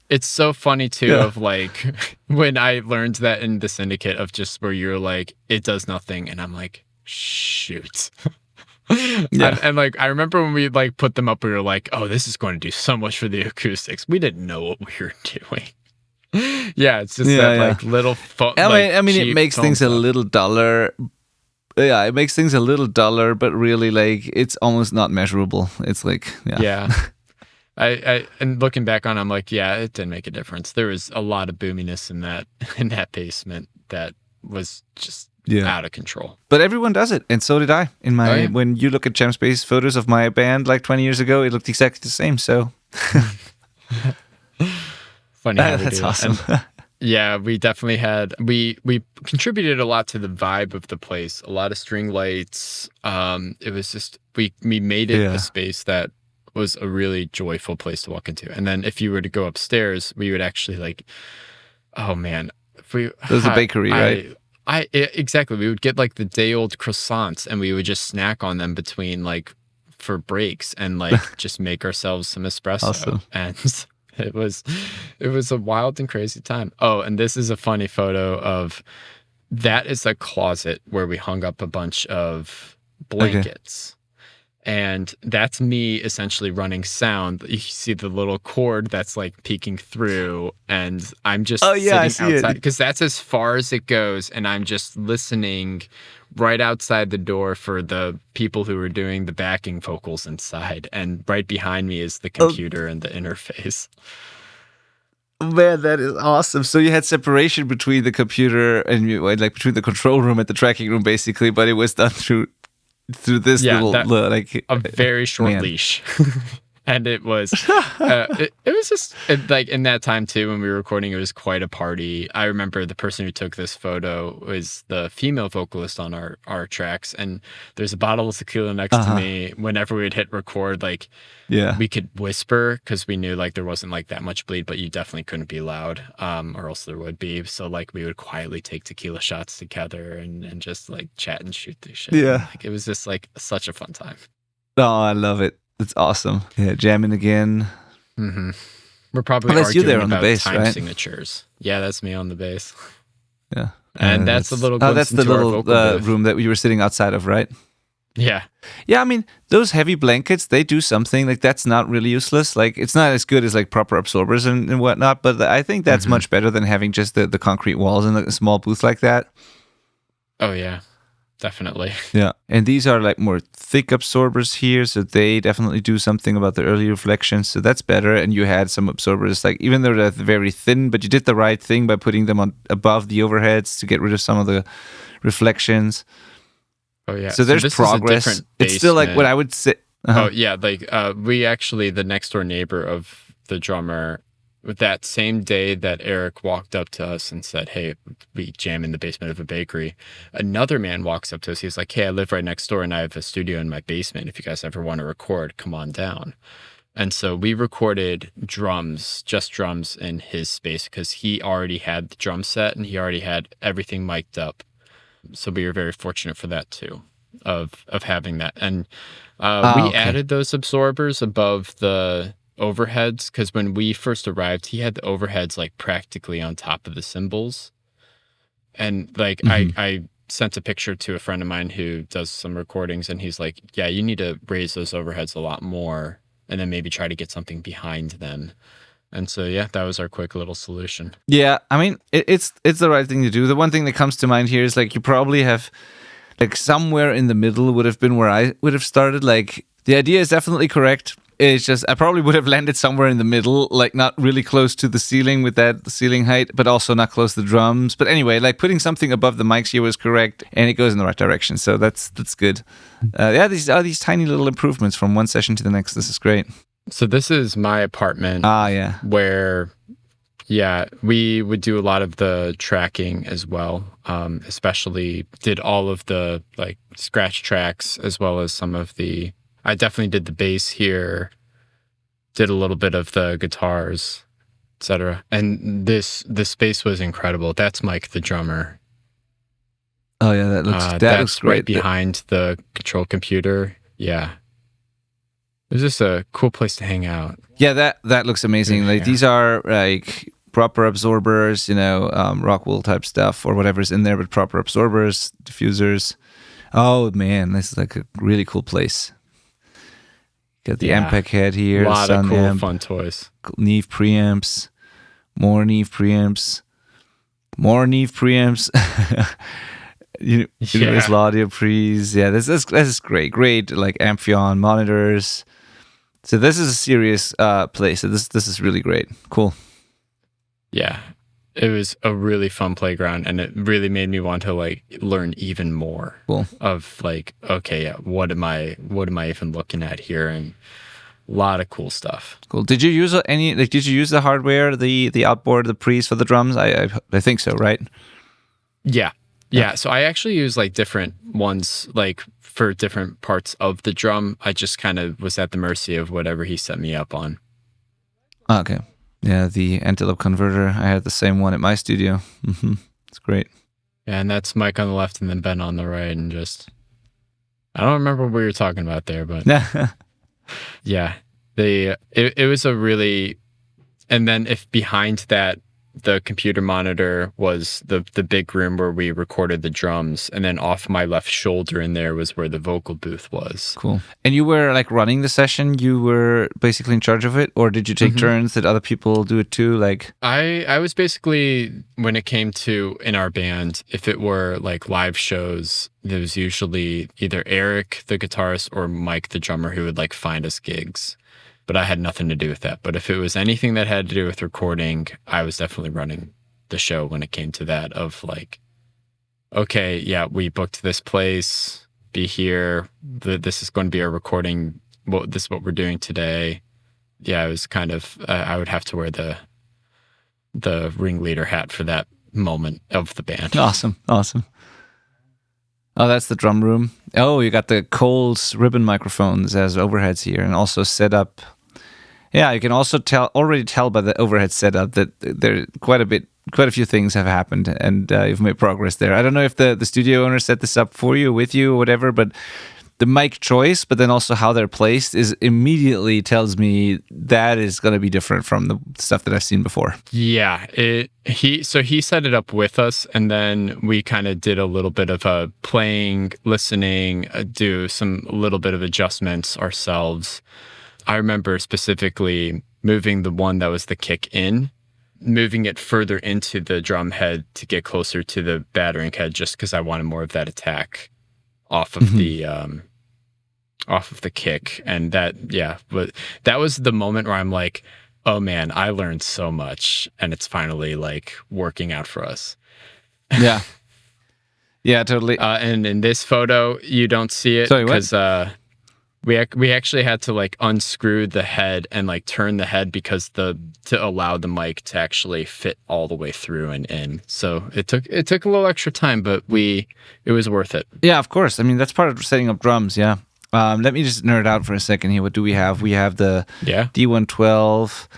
It's so funny too of like when I learned that in the Syndicate of just where you're like, it does nothing, and I'm like, shoot. And like I remember when we like put them up, we were like, oh, this is going to do so much for the acoustics. We didn't know what we were doing. Yeah, it's just like little I mean it makes things a little duller. Yeah, it makes things a little duller, but really like it's almost not measurable. It's like I and looking back on it, I'm like, yeah, it didn't make a difference. There was a lot of boominess in that basement that was just out of control. But everyone does it, and so did I. When you look at Jam Space photos of my band like 20 years ago, it looked exactly the same. So funny how we that's do awesome. Yeah, we definitely had we contributed a lot to the vibe of the place. A lot of string lights. It was just we made it a space that was a really joyful place to walk into. And then if you were to go upstairs, we would actually like, oh man, there's a bakery, right? Exactly. We would get like the day old croissants and we would just snack on them between like for breaks and like just make ourselves some espresso. Awesome. And it was a wild and crazy time. Oh, and this is a funny photo of that is a closet where we hung up a bunch of blankets. And that's me essentially running sound. You see the little cord that's like peeking through, and I'm just sitting outside because that's as far as it goes. And I'm just listening right outside the door for the people who are doing the backing vocals inside. And right behind me is the computer and the interface. Man, that is awesome. So you had separation between the computer and between the control room and the tracking room, basically, but it was done through this little like a very short leash. And it was it was just like in that time too when we were recording, it was quite a party. I remember the person who took this photo was the female vocalist on our tracks, and there's a bottle of tequila next to me. Whenever we'd hit record, like we could whisper because we knew like there wasn't like that much bleed, but you definitely couldn't be loud or else there would be. So like we would quietly take tequila shots together and just like chat and shoot through shit. Like, it was just like such a fun time. Oh, I love it. It's awesome. Yeah, jamming again. Mm-hmm. We're probably arguing you there on about the bass, time right? signatures. Yeah, that's me on the bass. Yeah, and that's the little. That's the little room that we were sitting outside of, right? Yeah. Yeah, I mean, those heavy blankets, they do something. Like, that's not really useless. Like, it's not as good as, like, proper absorbers and whatnot, but I think that's much better than having just the concrete walls in a small booth like that. Oh, yeah. Definitely. Yeah. And these are, like, more thick absorbers here, so they definitely do something about the early reflections, so that's better. And you had some absorbers, like, even though they're very thin, but you did the right thing by putting them on above the overheads to get rid of some of the reflections. Oh, yeah. So there's progress. It's still like what I would say. Oh, yeah. Like, we actually, the next door neighbor of the drummer, that same day that Eric walked up to us and said, hey, we jam in the basement of a bakery, another man walks up to us. He's like, hey, I live right next door and I have a studio in my basement. If you guys ever want to record, come on down. And so we recorded just drums in his space because he already had the drum set and he already had everything mic'd up. So we were very fortunate for that too, of having that. And we added those absorbers above the overheads because when we first arrived, he had the overheads like practically on top of the cymbals. And like I sent a picture to a friend of mine who does some recordings, and he's like, yeah, you need to raise those overheads a lot more and then maybe try to get something behind them. And so, yeah, that was our quick little solution. Yeah, I mean, it's the right thing to do. The one thing that comes to mind here is, like, you probably have, like, somewhere in the middle would have been where I would have started. Like, the idea is definitely correct. It's just, I probably would have landed somewhere in the middle, like, not really close to the ceiling with that ceiling height, but also not close to the drums. But anyway, like, putting something above the mics here was correct, and it goes in the right direction. So that's good. Yeah, these are these tiny little improvements from one session to the next. This is great. So this is my apartment. Yeah. Where, yeah, we would do a lot of the tracking as well. Especially did all of the like scratch tracks as well as some of the. I definitely did the bass here. Did a little bit of the guitars, etc. And this space was incredible. That's Mike, the drummer. Oh yeah, that looks great. Right behind the control computer. Yeah. It was just a cool place to hang out. Yeah, that looks amazing. Like, these are like proper absorbers, Rockwool type stuff or whatever's in there, but proper absorbers, diffusers. Oh man, this is like a really cool place. Got the Ampeg head here. A lot of cool fun toys. Neve preamps, more Neve preamps, more Neve preamps. Universal audio pre's. Yeah, this is great. Great, like Amphion monitors. So this is a serious place. So this is really great. Cool. Yeah, it was a really fun playground, and it really made me want to like learn even more. Cool. Of like, okay, yeah, what am I even looking at here? And a lot of cool stuff. Cool. Did you use Did you use the hardware, the outboard, the pre's for the drums? I think so, right? Yeah. Yeah, so I actually use like different ones, like for different parts of the drum. I just kind of was at the mercy of whatever he set me up on. Okay. Yeah, the Antelope converter. I had the same one at my studio. It's great. Yeah, and that's Mike on the left and then Ben on the right. And just, I don't remember what we were talking about there, but yeah, it was a really, and then if behind that, the computer monitor was the big room where we recorded the drums, and then off my left shoulder in there was where the vocal booth was. Cool. And you were like running the session? You were basically in charge of it, or did you take turns? Did other people do it too? Like, I was basically, when it came to in our band, if it were like live shows, there was usually either Eric, the guitarist, or Mike, the drummer, who would like find us gigs. But I had nothing to do with that. But if it was anything that had to do with recording, I was definitely running the show when it came to that of like, okay, yeah, we booked this place, be here. This is going to be our recording. Well, this is what we're doing today. Yeah, it was kind of, I would have to wear the ringleader hat for that moment of the band. Awesome. Oh, that's the drum room. Oh, you got the Coles ribbon microphones as overheads here, and also set up. Yeah, you can also already tell by the overhead setup that there quite a few things have happened, and you've made progress there. I don't know if the studio owner set this up for you, with you, or whatever, but the mic choice, but then also how they're placed is immediately tells me that is going to be different from the stuff that I've seen before. Yeah, he set it up with us, and then we kind of did a little bit of a playing, listening, do some little bit of adjustments ourselves. I remember specifically moving the one that was the kick in, moving it further into the drum head to get closer to the battering head, just because I wanted more of that attack off of the kick. And but that was the moment where I'm like, oh man, I learned so much, and it's finally like working out for us. Yeah. Yeah, totally. And in this photo, you don't see it because we actually had to like unscrew the head and like turn the head because to allow the mic to actually fit all the way through and in. So it took a little extra time, but it was worth it. Yeah, of course. I mean, that's part of setting up drums. Yeah. Let me just nerd out for a second here. What do we have? We have the D112.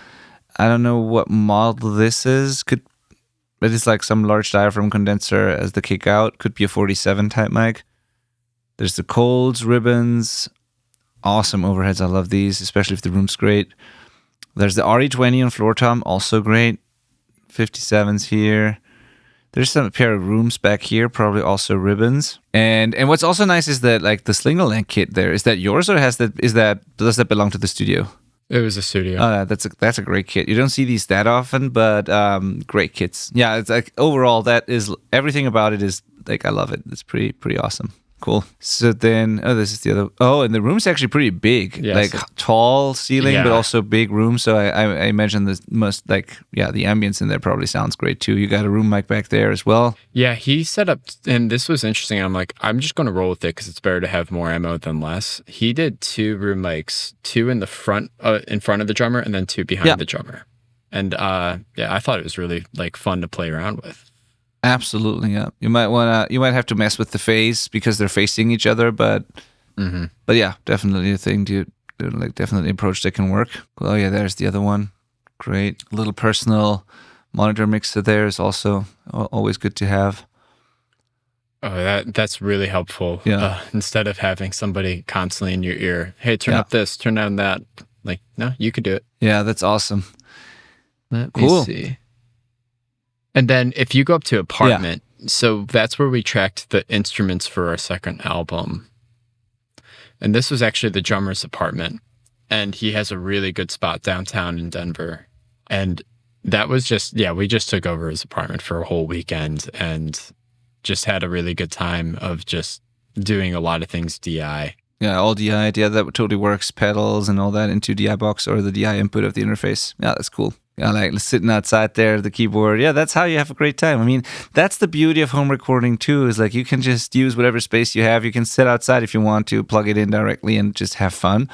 I don't know what model this is. But it's like some large diaphragm condenser as the kick out. Could be a 47 type mic. There's the Colds, ribbons. Awesome overheads. I love these, especially if the room's great. There's the RE20 on floor tom, also great. 57s here. There's some pair of rooms back here, probably also ribbons. And what's also nice is that like the Slingerland kit there, is that yours or does that belong to the studio? It was a studio. That's a great kit. You don't see these that often, but great kits. Yeah, it's like overall that is everything about it is like I love it. It's pretty awesome. Cool. So then, this is the other. Oh, and the room's actually pretty big, like tall ceiling, but also big room. So I imagine the ambience in there probably sounds great too. You got a room mic back there as well. Yeah, he set up, and this was interesting. I'm like, I'm just going to roll with it because it's better to have more ammo than less. He did 2 room mics, 2 in the front, in front of the drummer, and then 2 behind the drummer. And I thought it was really like fun to play around with. Absolutely, yeah. You might have to mess with the phase because they're facing each other, but yeah, definitely a thing to like definitely approach that can work. Oh yeah, there's the other one. Great. A little personal monitor mixer there is also always good to have. Oh, that's really helpful. Yeah. Instead of having somebody constantly in your ear, hey, turn up this, turn down that. Like, no, you could do it. Yeah, that's awesome. Let me see. And then if you go up to apartment, so that's where we tracked the instruments for our second album. And this was actually the drummer's apartment. And he has a really good spot downtown in Denver. And that was just, we just took over his apartment for a whole weekend and just had a really good time of just doing a lot of things DI. Yeah, all DI. Yeah, that totally works. Pedals and all that into DI box or the DI input of the interface. Yeah, that's cool. Yeah, like sitting outside there, the keyboard. Yeah, that's how you have a great time. I mean, that's the beauty of home recording too, is like you can just use whatever space you have. You can sit outside if you want to, plug it in directly and just have fun.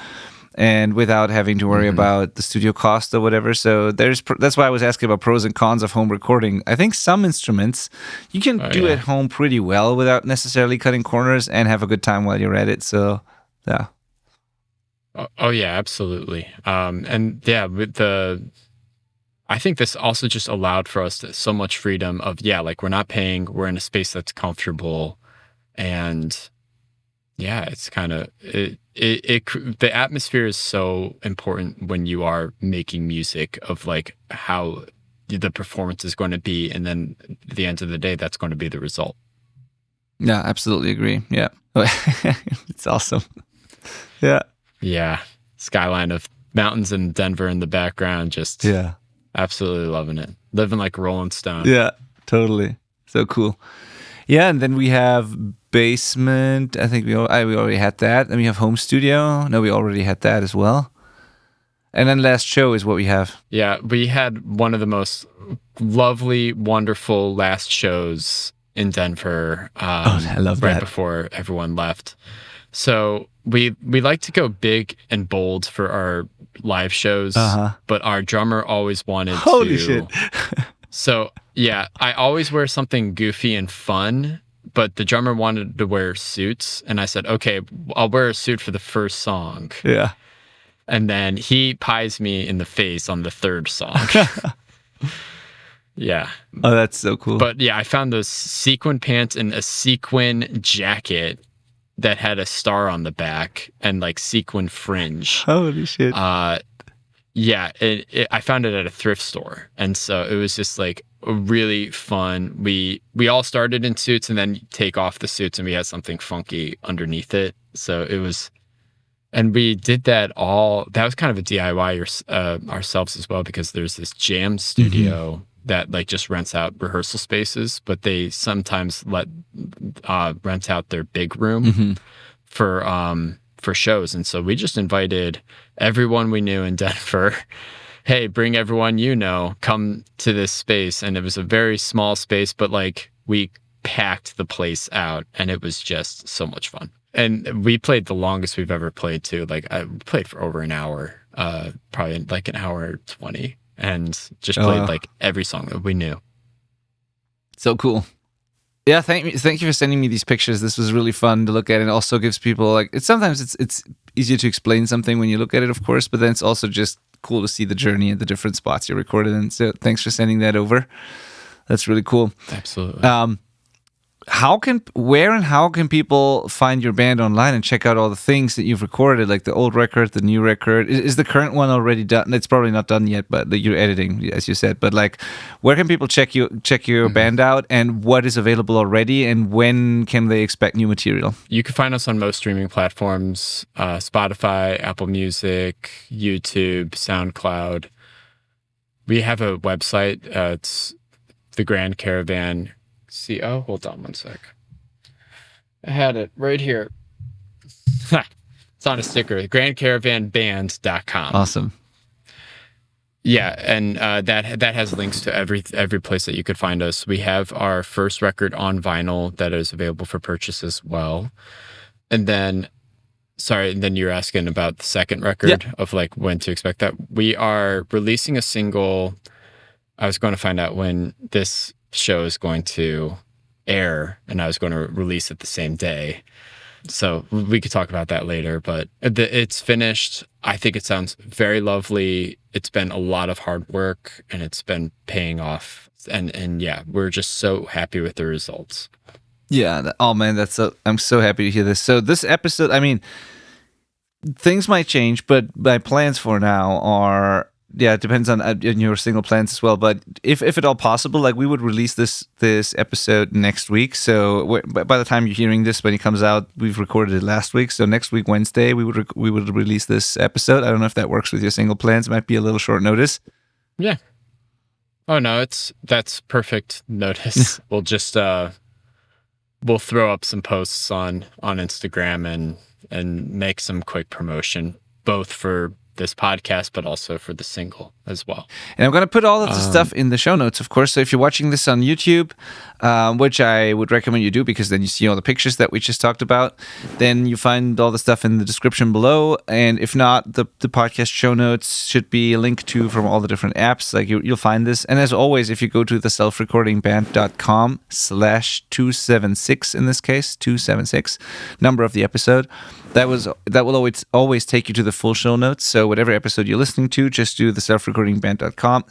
And without having to worry about the studio cost or whatever. So that's why I was asking about pros and cons of home recording. I think some instruments you can do at home pretty well without necessarily cutting corners and have a good time while you're at it. So, yeah. Oh yeah, absolutely. I think this also just allowed for us so much freedom of, like we're not paying, we're in a space that's comfortable. And it's kind of, the atmosphere is so important when you are making music of like how the performance is going to be. And then at the end of the day, that's going to be the result. Yeah, absolutely agree. Yeah. It's awesome. Yeah. Yeah. Skyline of mountains in Denver in the background, just absolutely loving it. Living like a Rolling Stone. Yeah, totally. So cool. Yeah, and then we have basement. I think we already had that. And we have home studio. No, we already had that as well. And then last show is what we have. Yeah, we had one of the most lovely, wonderful last shows in Denver. I love that. Right before everyone left. So we like to go big and bold for our live shows, but our drummer always wanted Holy shit. So I always wear something goofy and fun, but the drummer wanted to wear suits, and I said, okay, I'll wear a suit for the first song. Yeah. And then he pies me in the face on the third song. Yeah. Oh, that's so cool. But I found those sequin pants and a sequin jacket. that had a star on the back and like sequin fringe. Holy shit. Yeah, I found it at a thrift store, and so it was just like really fun. We all started in suits and then take off the suits, and we had something funky underneath it. So it was, and we did that all. That was kind of a DIY ourselves as well, because there's this jam studio that like just rents out rehearsal spaces, but they sometimes rent out their big room for shows. And so we just invited everyone we knew in Denver. Hey, bring everyone you know, come to this space. And it was a very small space, but like we packed the place out, and it was just so much fun. And we played the longest we've ever played too. Like I played for over an hour, probably like an hour 20, and just played like every song that we knew. So cool. Yeah, thank you for sending me these pictures. This was really fun to look at, and also gives people like sometimes it's easier to explain something when you look at it, of course, but then it's also just cool to see the journey and the different spots you recorded in. So thanks for sending that over. That's really cool. Absolutely. Where and how can people find your band online and check out all the things that you've recorded, like the old record, the new record? Is the current one already done? It's probably not done yet, but you're editing, as you said. But like, where can people check your band out, and what is available already, and when can they expect new material? You can find us on most streaming platforms: Spotify, Apple Music, YouTube, SoundCloud. We have a website. It's the Grand Caravan. Hold on one sec. I had it right here. It's on a sticker. grandcaravanband.com. Awesome. Yeah, and that has links to every place that you could find us. We have our first record on vinyl that is available for purchase as well. And then you're asking about the second record of like when to expect that. We are releasing a single. I was going to find out when this show is going to air, and I was going to release it the same day. So we could talk about that later, but it's finished. I think it sounds very lovely. It's been a lot of hard work, and it's been paying off. And yeah, we're just so happy with the results. Yeah. Oh man, I'm so happy to hear this. So this episode, I mean, things might change, but my plans for now are, it depends on your single plans as well. But if at all possible, like we would release this episode next week. So by the time you're hearing this, when it comes out, we've recorded it last week. So next week, Wednesday, we would release this episode. I don't know if that works with your single plans. It might be a little short notice. Yeah. Oh no, that's perfect notice. We'll just we'll throw up some posts on Instagram and make some quick promotion, both for this podcast, but also for the single as well. And I'm going to put all of the stuff in the show notes, of course. So if you're watching this on YouTube, which I would recommend you do, because then you see all the pictures that we just talked about, then you find all the stuff in the description below. And if not, the podcast show notes should be linked to from all the different apps. Like you'll find this. And as always, if you go to the selfrecordingband.com/276, in this case, 276, number of the episode, that will always take you to the full show notes. So whatever episode you're listening to, just do the selfrecordingband.com/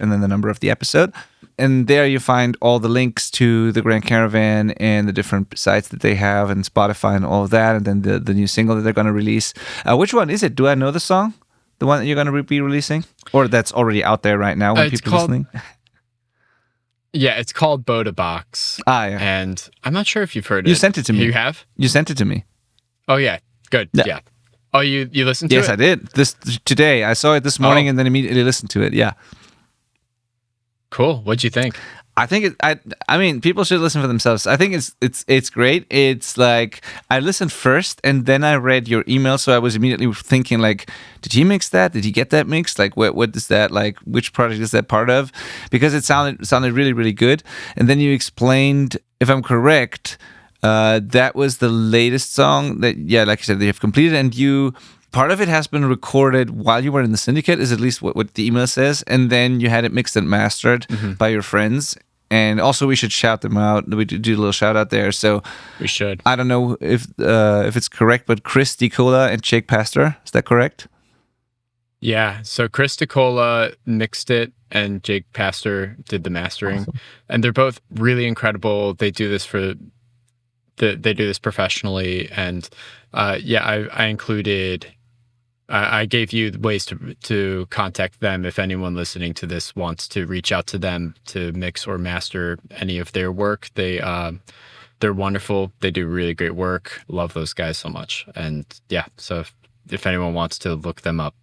and then the number of the episode. And there you find all the links to the Grand Caravan and the different sites that they have, and Spotify and all of that, and then the new single that they're going to release. Which one is it? Do I know the song? The one that you're going to be releasing? Or that's already out there right now when people are listening? Yeah, it's called Boda Box. Yeah. And I'm not sure if you've heard it. You sent it to me. You have? You sent it to me. Oh, yeah. Good. Yeah. Oh, you listened to it? Yes, I did. Today. I saw it this morning and then immediately listened to it. Yeah. Cool. What'd you think? I think I mean, people should listen for themselves. I think it's great. It's like I listened first and then I read your email, so I was immediately thinking like, did he mix that? Did he get that mixed? Like, what is that? Like, which project is that part of? Because it sounded really, really good. And then you explained, if I'm correct, that was the latest song that, like you said, they have completed, and part of it has been recorded while you were in the syndicate, is at least what the email says, and then you had it mixed and mastered by your friends. And also, we should shout them out. We do a little shout out there. So we should. I don't know if it's correct, but Chris DiCola and Jake Pastor, is that correct? Yeah. So Chris DiCola mixed it, and Jake Pastor did the mastering. Awesome. And they're both really incredible. They do this for they do this professionally. And I included. I gave you ways to contact them if anyone listening to this wants to reach out to them to mix or master any of their work. They're wonderful. They do really great work. Love those guys so much. And so if anyone wants to look them up,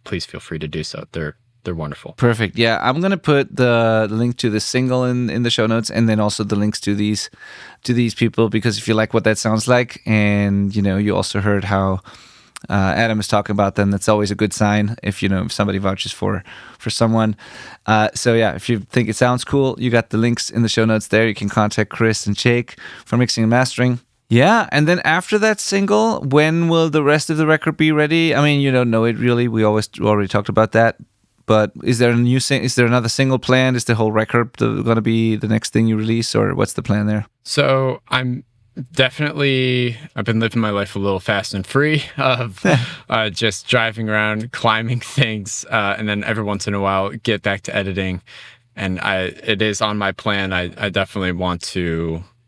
please feel free to do so. They're wonderful. Perfect. Yeah, I'm gonna put the link to the single in the show notes, and then also the links to these people, because if you like what that sounds like, and you also heard how Adam is talking about them, that's always a good sign if somebody vouches for someone. If you think it sounds cool, you got the links in the show notes there. You can contact Chris and Jake for mixing and mastering. Yeah, and then after that single, when will the rest of the record be ready? I mean, you don't know it really. We already talked about that. But is there another single planned? Is the whole record going to be the next thing you release, or what's the plan there? So I've been living my life a little fast and free of just driving around, climbing things, and then every once in a while get back to editing. And it is on my plan. I definitely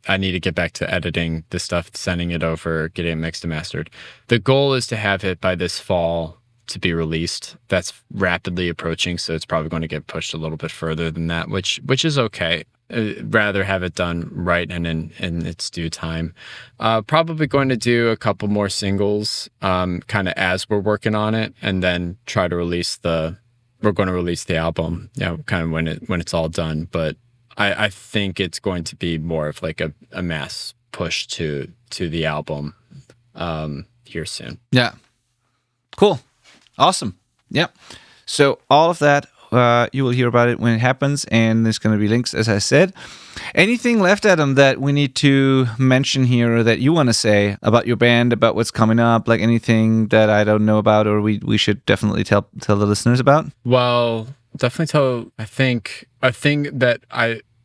I need to get back to editing the stuff, sending it over, getting it mixed and mastered. The goal is to have it by this fall to be released. That's rapidly approaching, so it's probably going to get pushed a little bit further than that, which is okay. Rather have it done right and in its due time. Probably going to do a couple more singles kind of as we're working on it, and then try to release we're going to release the album, kind of when it's all done. But I think it's going to be more of like a mass push to the album here soon. Yeah. Cool. Awesome. Yep. So all of that, you will hear about it when it happens, and there's going to be links, as I said. Anything left, Adam, that we need to mention here, or that you want to say about your band, about what's coming up, like anything that I don't know about, or we should definitely tell the listeners about? Well, definitely I think a thing that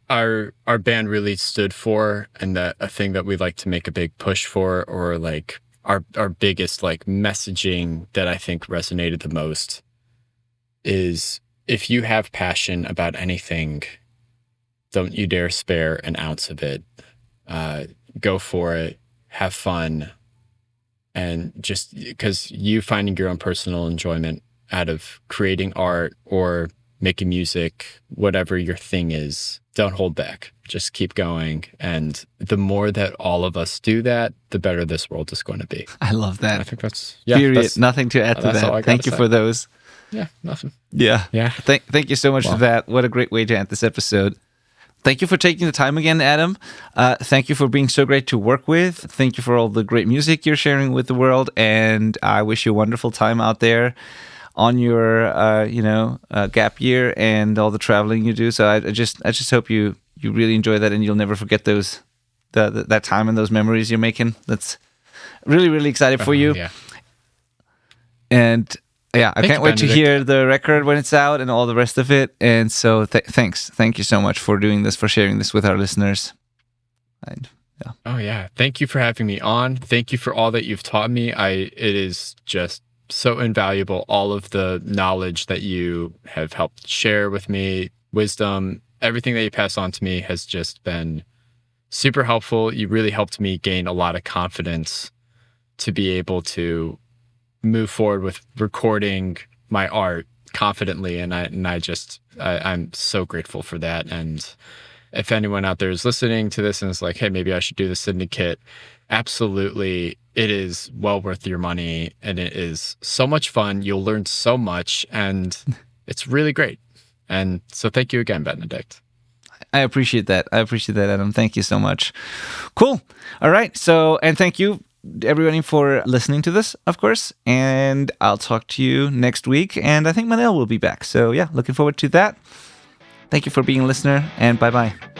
our band really stood for, and that a thing that we like to make a big push for, or like our biggest like messaging that I think resonated the most, is if you have passion about anything, don't you dare spare an ounce of it. Go for it, have fun, and just because you finding your own personal enjoyment out of creating art or making music, whatever your thing is, don't hold back. Just keep going. And the more that all of us do that, the better this world is going to be. I love that. I think that's... Period. Nothing to add to that. Thank you for those. Yeah, nothing. Yeah. Yeah. Thank you so much for that. What a great way to end this episode. Thank you for taking the time again, Adam. Thank you for being so great to work with. Thank you for all the great music you're sharing with the world. And I wish you a wonderful time out there on your, gap year and all the traveling you do. So I just hope you really enjoy that, and you'll never forget that time and those memories you're making. That's really, really excited for you. Yeah. And I can't wait to hear the record when it's out and all the rest of it. And so thanks. Thank you so much for doing this, for sharing this with our listeners. Oh, yeah. Thank you for having me on. Thank you for all that you've taught me. It is just so invaluable, all of the knowledge that you have helped share with me, wisdom, everything that you pass on to me has just been super helpful. You really helped me gain a lot of confidence to be able to move forward with recording my art confidently. And I'm so grateful for that. And if anyone out there is listening to this and is like, hey, maybe I should do the Syndicate, absolutely. It is well worth your money, and it is so much fun. You'll learn so much, and it's really great. And so thank you again, Benedikt. I appreciate that. Adam. Thank you so much. Cool. All right. So, and thank you, everybody, for listening to this, of course. And I'll talk to you next week. And I think Manel will be back. So, yeah, looking forward to that. Thank you for being a listener, and bye-bye.